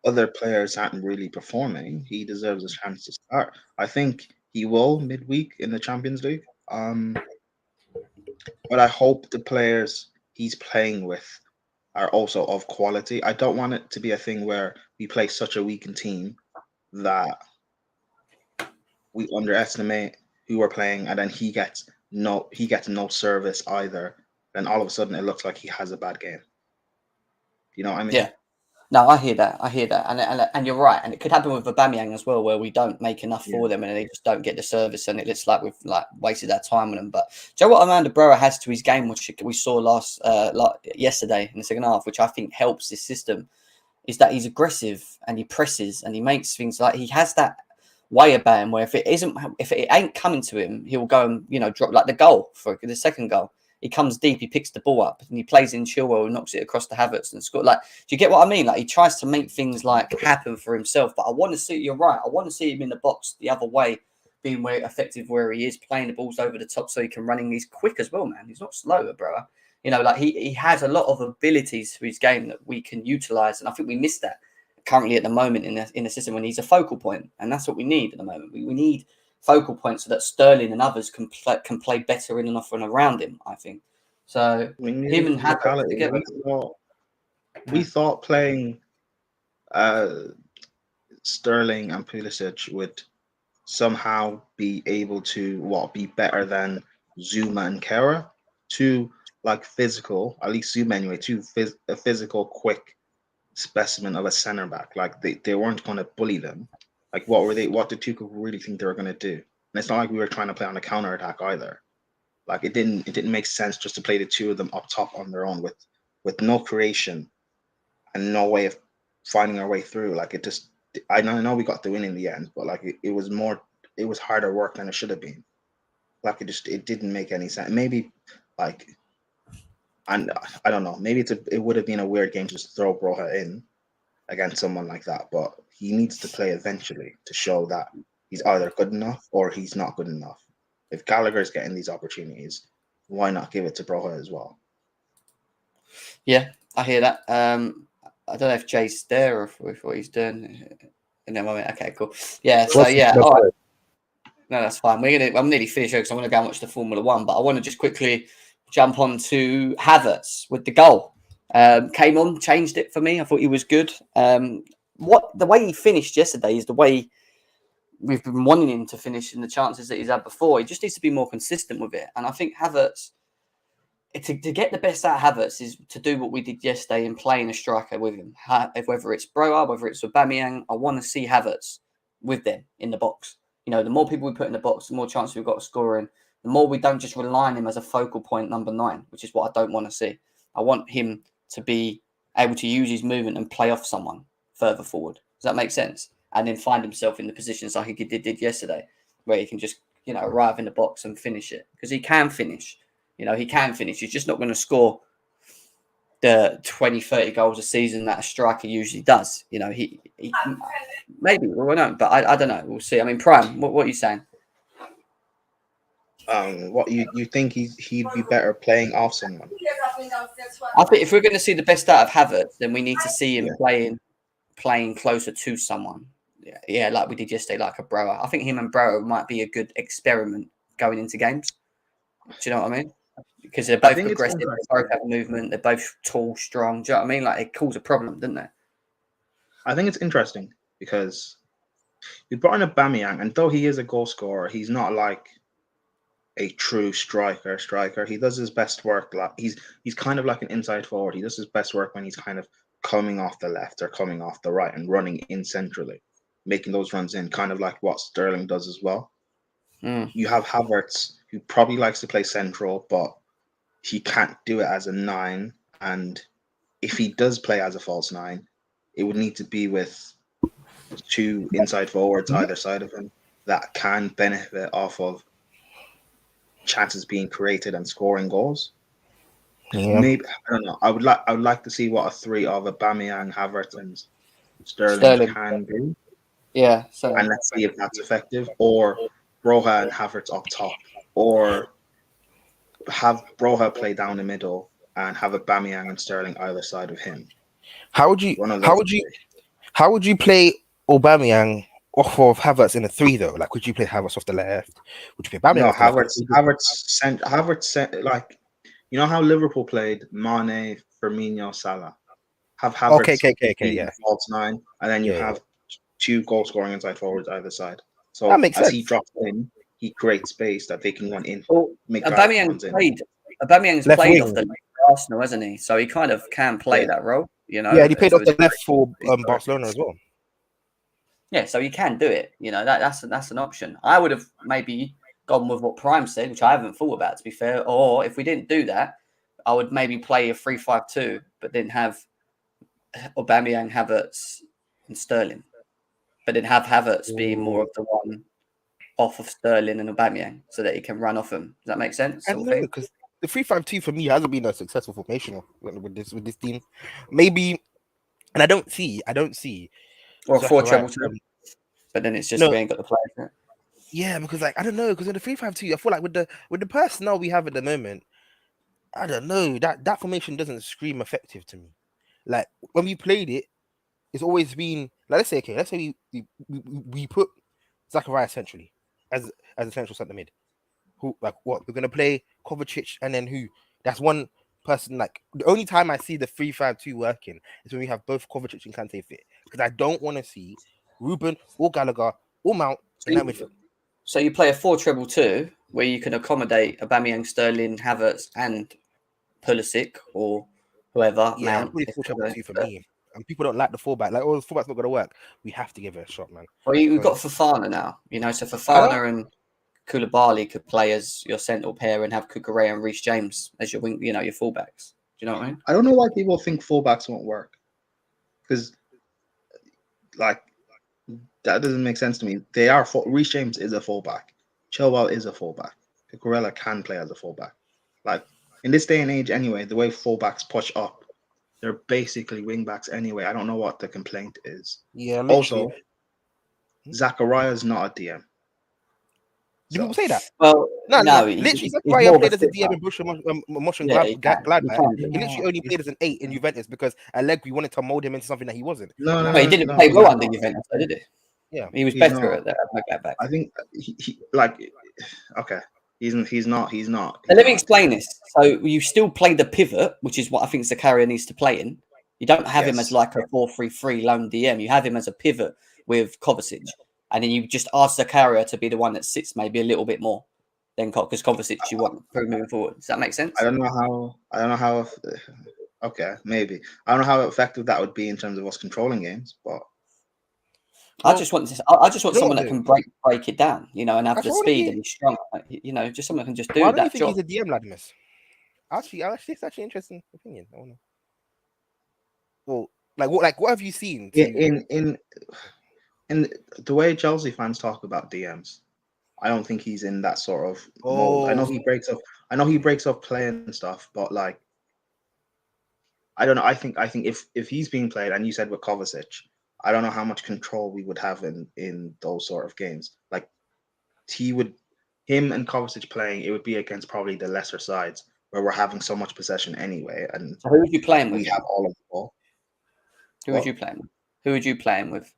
other players aren't really performing, he deserves a chance to start. I think he will midweek in the Champions League. But I hope the players he's playing with are also of quality. I don't want it to be a thing where we play such a weakened team that we underestimate who we're playing, and then he gets no service either. Then all of a sudden it looks like he has a bad game. You know what I mean? Yeah. No, I hear that, and you're right. And it could happen with Aubameyang as well, where we don't make enough for them, and they just don't get the service, and it looks like we've wasted our time on them. But do you know what Amanda Broha has to his game, which we saw yesterday in the second half, which I think helps this system, is that he's aggressive and he presses and he makes things like he has that way about him where if it ain't coming to him, he'll go and drop like the goal for the second goal. He comes deep, he picks the ball up, and he plays in Chilwell and knocks it across the Havertz and score. Like, do you get what I mean? Like, he tries to make things happen for himself. But I want to see, you're right, I want to see him in the box the other way, being more effective where he is, playing the balls over the top so he can run in. He's quick as well, man. He's not slow, bro. He has a lot of abilities to his game that we can utilize, and I think we miss that currently at the moment in the system when he's a focal point, and that's what we need at the moment. We need focal points so that Sterling and others can play better in and off and around him, I think. So him and Havertz together. We thought playing Sterling and Pulisic would somehow be able to be better than Zuma and Kera. Two physical, at least Zuma anyway, a physical, quick specimen of a center back. Like they weren't going to bully them. Like what did Tuchel really think they were going to do? And it's not like we were trying to play on a counter attack either. Like it didn't make sense just to play the two of them up top on their own with no creation and no way of finding our way through. Like it just, I know we got the win in the end, but it was harder work than it should have been. like it didn't make any sense. Maybe like, and I don't know. Maybe it would have been a weird game to just throw Broja in against someone like that, but he needs to play eventually to show that he's either good enough or he's not good enough. If Gallagher's getting these opportunities, why not give it to Broja as well? Yeah, I hear that. I don't know if Jay's there or if what he's doing in that moment. Okay, cool. Yeah, so yeah, all right. No, that's fine. I'm nearly finished because I'm going to go and watch the Formula One, but I want to just quickly jump on to Havertz with the goal. Came on, changed it for me. I thought he was good. The way he finished yesterday is the way we've been wanting him to finish, and the chances that he's had before. He just needs to be more consistent with it. And I think Havertz, to get the best out of Havertz, is to do what we did yesterday in playing a striker with him. Whether it's Broja, whether it's Aubameyang, I want to see Havertz with them in the box. You know, the more people we put in the box, the more chance we've got of scoring. The more we don't just rely on him as a focal point number 9, which is what I don't want to see. I want him to be able to use his movement and play off someone further forward. Does that make sense? And then find himself in the positions like he did yesterday, where he can just, arrive in the box and finish it. Because he can finish. He can finish. He's just not going to score the 20, 30 goals a season that a striker usually does. He maybe, we don't, but I don't know. We'll see. I mean, Prime, what are you saying? What you think he'd be better playing off someone? I think if we're going to see the best out of Havertz, then we need to see him playing closer to someone. Yeah, like we did yesterday, like a Broja. I think him and Broja might be a good experiment going into games. Do you know what I mean? Because they're both aggressive, they both have movement, they're both tall, strong. Do you know what I mean? Like, it caused a problem, didn't it? I think it's interesting because we brought in Aubameyang, and though he is a goal scorer, he's not like a true striker. He does his best work. Like he's kind of like an inside forward. He does his best work when he's kind of coming off the left or coming off the right and running in centrally, making those runs in, kind of like what Sterling does as well. You have Havertz, who probably likes to play central, but he can't do it as a 9. And if he does play as a false 9, it would need to be with 2 inside forwards either side of him that can benefit off of chances being created and scoring goals. Yeah. Maybe, I don't know. I would like to see what a 3 of Aubameyang, Havertz, and Sterling can do. Yeah. And let's see if that's effective. Or Broja and Havertz up top. Or have Broja play down the middle and have Aubameyang and Sterling either side of him. How would you play Aubameyang off of Havertz in a 3 though? Like, would you play Havertz off the left? Would you play Aubameyang? No, Havertz sent like, you know how Liverpool played Mane, Firmino, Salah. Have Havertz yeah, false 9, and then you have 2 goal scoring inside forwards either side. So that makes sense. He drops in, he creates space that they can run in. Aubameyang's played off the left for Arsenal, hasn't he? So he kind of can play that role, Yeah, he played off the left for Barcelona as well. Yeah, so he can do it. That's an option. I would have maybe gone with what Prime said, which I haven't thought about, to be fair. Or if we didn't do that, I would maybe play a 3-5-2, but then have Aubameyang, Havertz, and Sterling. But then have Havertz be more of the one off of Sterling and Aubameyang, so that he can run off them. Does that make sense? I don't know, because the 3-5-2 for me hasn't been a successful formation with this team. Maybe, and I don't see. Or a 4-3-2. But then it's just we ain't got the players. Yeah, because I don't know, because in the 3-5-2, I feel like with the personnel we have at the moment, I don't know, that formation doesn't scream effective to me. Like when we played it, it's always been like, let's say we put Zachariah centrally as a central centre mid. Who, like, what we're gonna play Kovacic and then who? That's one person. Like, the only time I see the 3-5-2 working is when we have both Kovacic and Kante fit, because I don't want to see Ruben or Gallagher or Mount in that midfield. So you play a 4-2-2 where you can accommodate Aubameyang, Sterling, Havertz, and Pulisic or whoever. Yeah, Mount, it's 4-2-2 for me. And people don't like the fullback. Like, the fullback's not going to work. We have to give it a shot, man. Well, we've got Fofana now. So Fofana and Koulibaly could play as your central pair and have Cucurella and Reece James as your wing. Your fullbacks. Do you know what I mean? I don't know why people think fullbacks won't work, because like that doesn't make sense to me. They are Reece James is a fullback. Chilwell is a fullback. Cucurella can play as a fullback. Like in this day and age, anyway, the way fullbacks push up, they're basically wingbacks anyway. I don't know what the complaint is. Yeah, Also, literally. Zachariah's not a DM. Do people say that? Well, No, no, literally. he's Zachariah more of a played as a DM fitter. in Bush and Yeah, he can. He Gladbach. can do He that. literally only played as an 8 in Juventus because Allegri wanted to mold him into something that he wasn't. No, But he didn't play well under Juventus, did he? Yeah, He was he's better not. at that. At back. I think he like okay. He's not. So let me explain this. So you still play the pivot, which is what I think Zakaria needs to play in. You don't have him as like a 4-3-3 lone DM. You have him as a pivot with Kovacic, and then you just ask Zakaria to be the one that sits maybe a little bit more than because Kovacic you want moving forward. Does that make sense? I don't know how. Okay, maybe I don't know how effective that would be in terms of us controlling games, but I just want someone that can break it down, and have the speed and strong, just someone that can just do why don't you that think job. he's a DM, Ladimus? Actually, it's actually an interesting opinion. I don't know. Well, what have you seen? in the way Chelsea fans talk about DMs, I don't think he's in that sort of mold. I know he breaks up playing and stuff, but like, I don't know. I think if he's being played, and you said with Kovacic, I don't know how much control we would have in those sort of games. Like him and Kovacic playing, it would be against probably the lesser sides where we're having so much possession anyway. And So who would you playing with? We have all of the ball. Who would you playing with? Who would you playing with?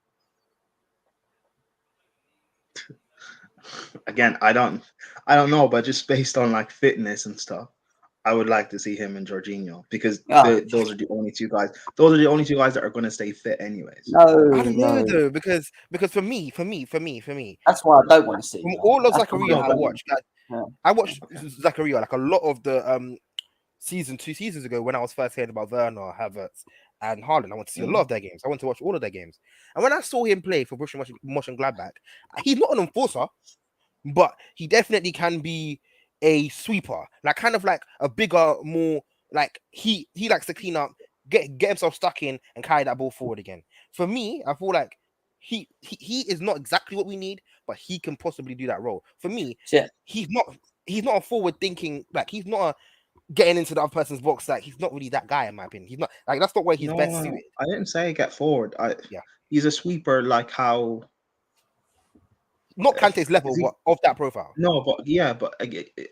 Again, I don't know, but just based on like fitness and stuff, I would like to see him and Jorginho because those are the only two guys. Those are the only two guys that are going to stay fit, anyways. I don't know though, because for me, that's why I don't want to see. From all of Zakaria I watched Zakaria like a lot of the 2 seasons ago when I was first hearing about Werner, Havertz, and Haaland. I went to see a lot of their games. I went to watch all of their games, and when I saw him play for Borussia Mönchengladbach, he's not an enforcer, but he definitely can be a sweeper, like kind of like a bigger, more like he likes to clean up, get himself stuck in, and carry that ball forward again. For me, I feel like he is not exactly what we need, but he can possibly do that role. For me, he's not a forward thinking, like he's not a getting into the other person's box. Like he's not really that guy in my opinion. He's not like that's not where he's best suited. I didn't say get forward. He's a sweeper, like how. Not Kante's level, but of that profile. No, but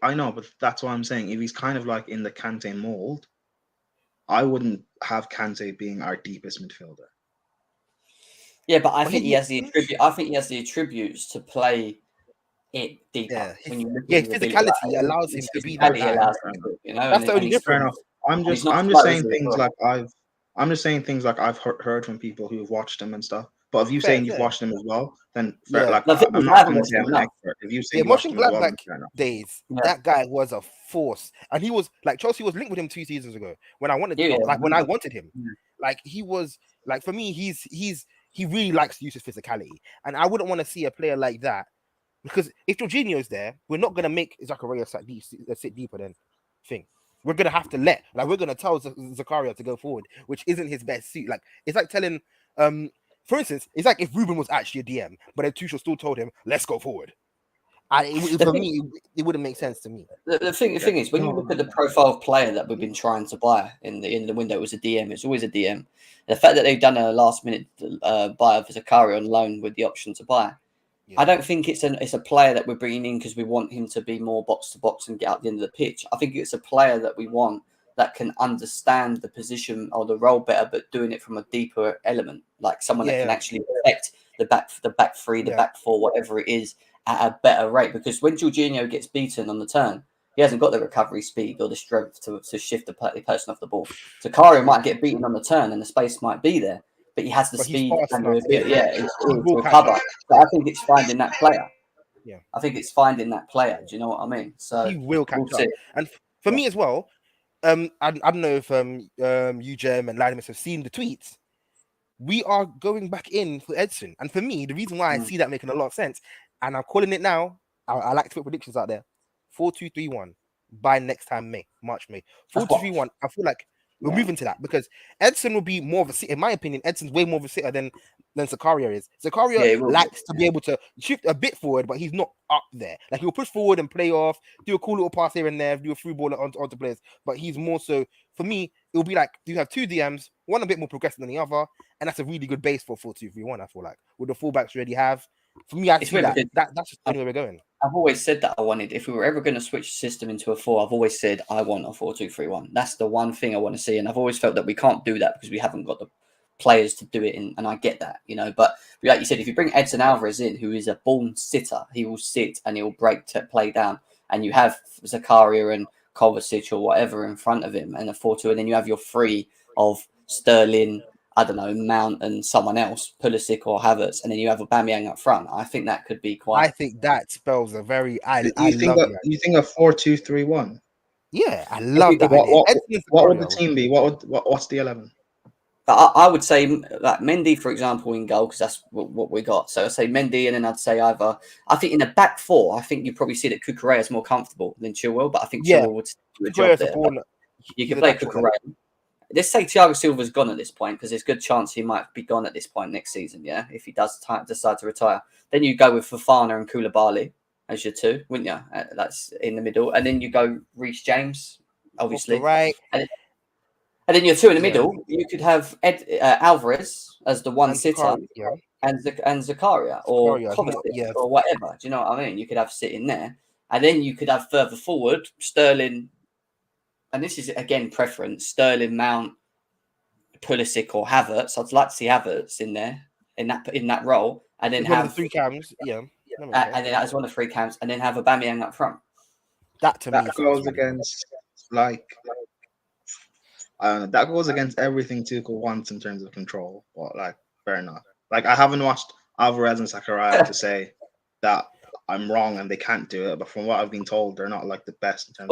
I know, but that's what I'm saying. If he's kind of like in the Kante mold, I wouldn't have Kante being our deepest midfielder. Yeah, but I think he has the attribute. I think he has the attributes to play it deeper. His physicality allows him to be that guy. That's the only difference. I'm just saying things like I've heard from people who have watched him and stuff. But if you're saying you've watched him as well, then I'm not going to say I'm an expert. If you say you've watched him as well, days, that guy was a force, and he was like Chelsea was linked with him 2 seasons ago when I wanted when I wanted him. Like he was like for me, he really likes to use his physicality, and I wouldn't want to see a player like that because if Jorginho's there, we're not going to make Zakaria sit deeper than thing. We're gonna have to we're gonna tell Zakaria to go forward, which isn't his best suit. Like it's like telling for instance, it's like if Ruben was actually a DM, but then Tuchel still told him, "Let's go forward." For me, it wouldn't make sense to me. The thing is, when you look at the profile of player that we've been trying to buy in the window, it was a DM. It's always a DM. The fact that they've done a last minute buy of Zakaria on loan with the option to buy, I don't think it's a player that we're bringing in because we want him to be more box to box and get out the end of the pitch. I think it's a player that we want that can understand the position or the role better, but doing it from a deeper element, like someone that can actually protect the back three, the back four, whatever it is, at a better rate. Because when Jorginho gets beaten on the turn, he hasn't got the recovery speed or the strength to shift the person off the ball. Zakaria might get beaten on the turn and the space might be there, but he has the speed and to recover. So I think it's finding that player. Yeah, I think it's finding that player. Do you know what I mean? So he will catch up. And for me as well. I don't know if you, Jem, and Ladimus have seen the tweets. We are going back in for Edson, and for me, the reason why I see that making a lot of sense, and I'm calling it now. I like to put predictions out there. 4-2-3-1 by next time March, May. 4-2-3-1. I feel like We're Yeah. moving to that because Edson will be more of a sitter. In my opinion, Edson's way more of a sitter than Zakaria is. Zakaria Yeah, he will be, likes to be able to shift a bit forward, but he's not up there. Like he'll push forward and play off, do a cool little pass here and there, do a through ball onto players. But he's more so, for me, it'll be like you have two DMs, one a bit more progressive than the other, and that's a really good base for 4-2-3-1, I feel like. With the fullbacks you already have. For me, I It's see weird that. because That's just the only way we're going. I've always said that I wanted, if we were ever going to switch the system into a 4, I've always said I want a 4-2-3-1. That's the one thing I want to see. And I've always felt that we can't do that because we haven't got the players to do it. And I get that, you know. But like you said, if you bring Edson Alvarez in, who is a born sitter, he will sit and he'll break to play down. And you have Zakaria and Kovacic or whatever in front of him and a 4-2. And then you have your 3 of Sterling, I don't know, Mount and someone else, Pulisic or Havertz, and then you have Aubameyang up front. I think that could be quite. I think that spells a very. I You think love that, that. you think a 4-2-3-1? Yeah, I love that. What would the team be? What's the 11? I would say like Mendy, for example, in goal because that's what we got. So I'd say Mendy, and then I'd say either. I think in the back 4, I think you probably see that Cucurella is more comfortable than Chilwell, but I think Chilwell would do a job there. You can play Cucurella. Let's say Thiago Silva's gone at this point because there's a good chance he might be gone at this point next season. Yeah, if he does decide to retire, then you go with Fofana and Koulibaly as your 2, wouldn't you? That's in the middle, and then you go Reece James, obviously, right. And then your 2 in the middle. You could have Alvarez as the one sitter, and Zakaria or Kovacic or whatever. Do you know what I mean? You could have sitting there, and then you could have further forward Sterling. And this is again preference: Sterling, Mount, Pulisic, or Havertz. I'd like to see Havertz in there in that role, and then have the 3 cams. Yeah, and then as one of 3 cams, and then have Aubameyang up front. That goes against that goes against everything Tuchel wants in terms of control. But like, fair enough. Like I haven't watched Alvarez and Zakaria to say that I'm wrong and they can't do it, but from what I've been told, they're not like the best in terms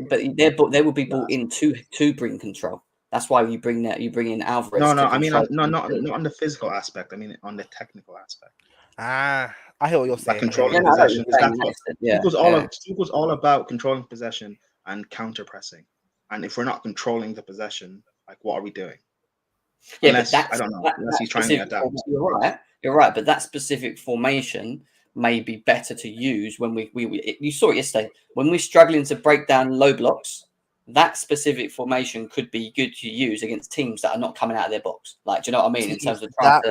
but they will be brought in to bring control. That's why you bring in Alvarez. No, I mean not on the physical aspect. I mean on the technical aspect. I hear what you're saying. Controlling possession. Tuchel's all about controlling possession and counter pressing. And if we're not controlling the possession, like what are we doing? Yeah, unless, but I don't know. Unless he's trying to adapt. You're right. But that specific formation may be better to use when we you saw it yesterday when we're struggling to break down low blocks. That specific formation could be good to use against teams that are not coming out of their box. Like, do you know what I mean? In terms of that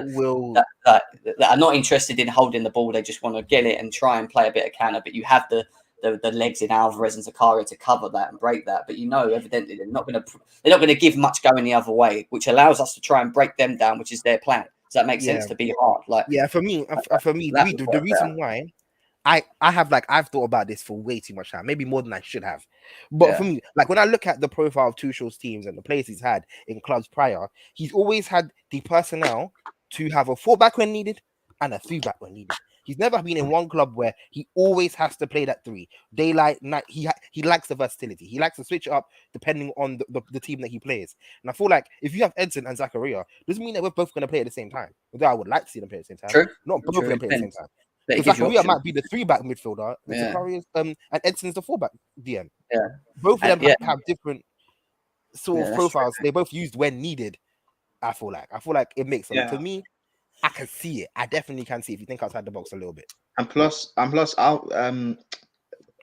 are not interested in holding the ball, they just want to get it and try and play a bit of counter. But you have the legs in Alvarez and Zakaria to cover that and break that. But evidently they're not going to give much going the other way, which allows us to try and break them down, which is their plan. Does that make sense? To be hard, for me, the reason why I've thought about this for way too much time, maybe more than I should have. But for me, like when I look at the profile of Tuchel's teams and the players he's had in clubs prior, he's always had the personnel to have a 4-back when needed and a 3-back when needed. He's never been in one club where he always has to play that 3. Daylight, night. He likes the versatility. He likes to switch up depending on the team that he plays. And I feel like if you have Edson and Zakaria, doesn't mean that we're both going to play at the same time. Although I would like to see them play at the same time. True. Not both of them play at the same time. Because Zakaria might be the 3-back midfielder, and Edson's the 4-back DM. Yeah. Both of them have different sort of profiles. They both used when needed. I feel like it makes sense. For me, I can see it. I definitely can see it if you think outside the box a little bit. And plus,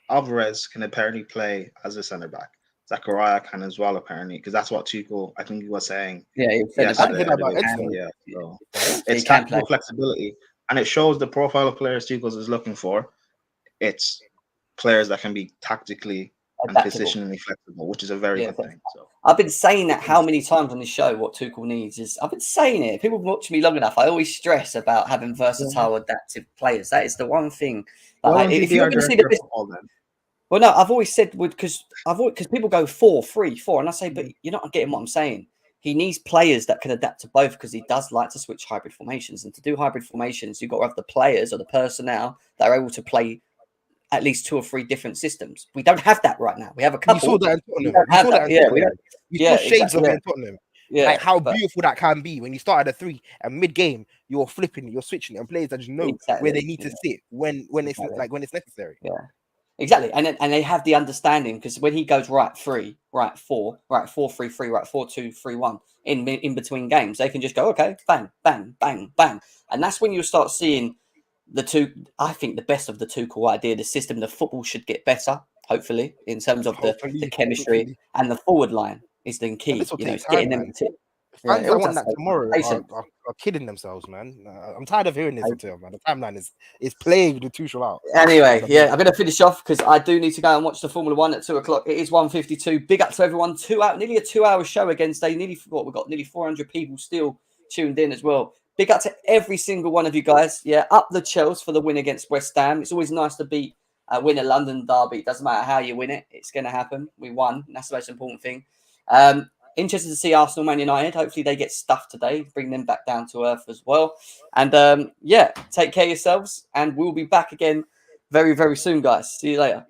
Alvarez can apparently play as a centre back. Zakaria can as well, apparently, because that's what Tuchel, I think he was saying. Yeah, he said about Edson. Yeah, so it's tactical flexibility, and it shows the profile of players Tuchel is looking for. It's players that can be tactically and positionally flexible, which is a very good thing. So I've been saying that how many times on this show. What Tuchel needs is I've been saying it. People watch me long enough. I always stress about having versatile, adaptive players. That is the one thing. If you're going to see the best, well, no, I've always said because people go 4-3-4, and I say, but you're not getting what I'm saying. He needs players that can adapt to both because he does like to switch hybrid formations, and to do hybrid formations, you've got to have the players or the personnel that are able to play at least 2 or 3 different systems. We don't have that right now. We have a couple. We saw that in Tottenham. We saw shades of it in Tottenham. Yeah, like how beautiful that can be when you start at a 3 and mid-game you're flipping, you're switching it, and players that just know where they need to sit when it's necessary. Yeah. Exactly, and they have the understanding, because when he goes right 3, right 4, right 4-3-3, right 4-2-3-1 in between games, they can just go okay, bang, bang, bang, bang, and that's when you start seeing the two. I think the best of the two core idea, the system, the football should get better. Hopefully, in terms of the chemistry Hopefully. and the forward line is the But key. this will take It's time, getting them man. to. Yeah, Fans it all that want does that take tomorrow patience. are kidding themselves, man. I'm tired of hearing this until, man. The timeline is plagued with Tuchel out. Anyway, yeah, I'm going to finish off because I do need to go and watch the Formula One at 2:00. It is 1:52. Big up to everyone. Nearly a 2-hour show again today. We've got nearly 400 people still tuned in as well. Big up to every single one of you guys. Yeah, up the Chelsea for the win against West Ham. It's always nice to win a London derby. It doesn't matter how you win it. It's going to happen. We won. And that's the most important thing. Interested to see Arsenal, Man United. Hopefully they get stuffed today. Bring them back down to earth as well. And yeah, take care of yourselves. And we'll be back again very, very soon, guys. See you later.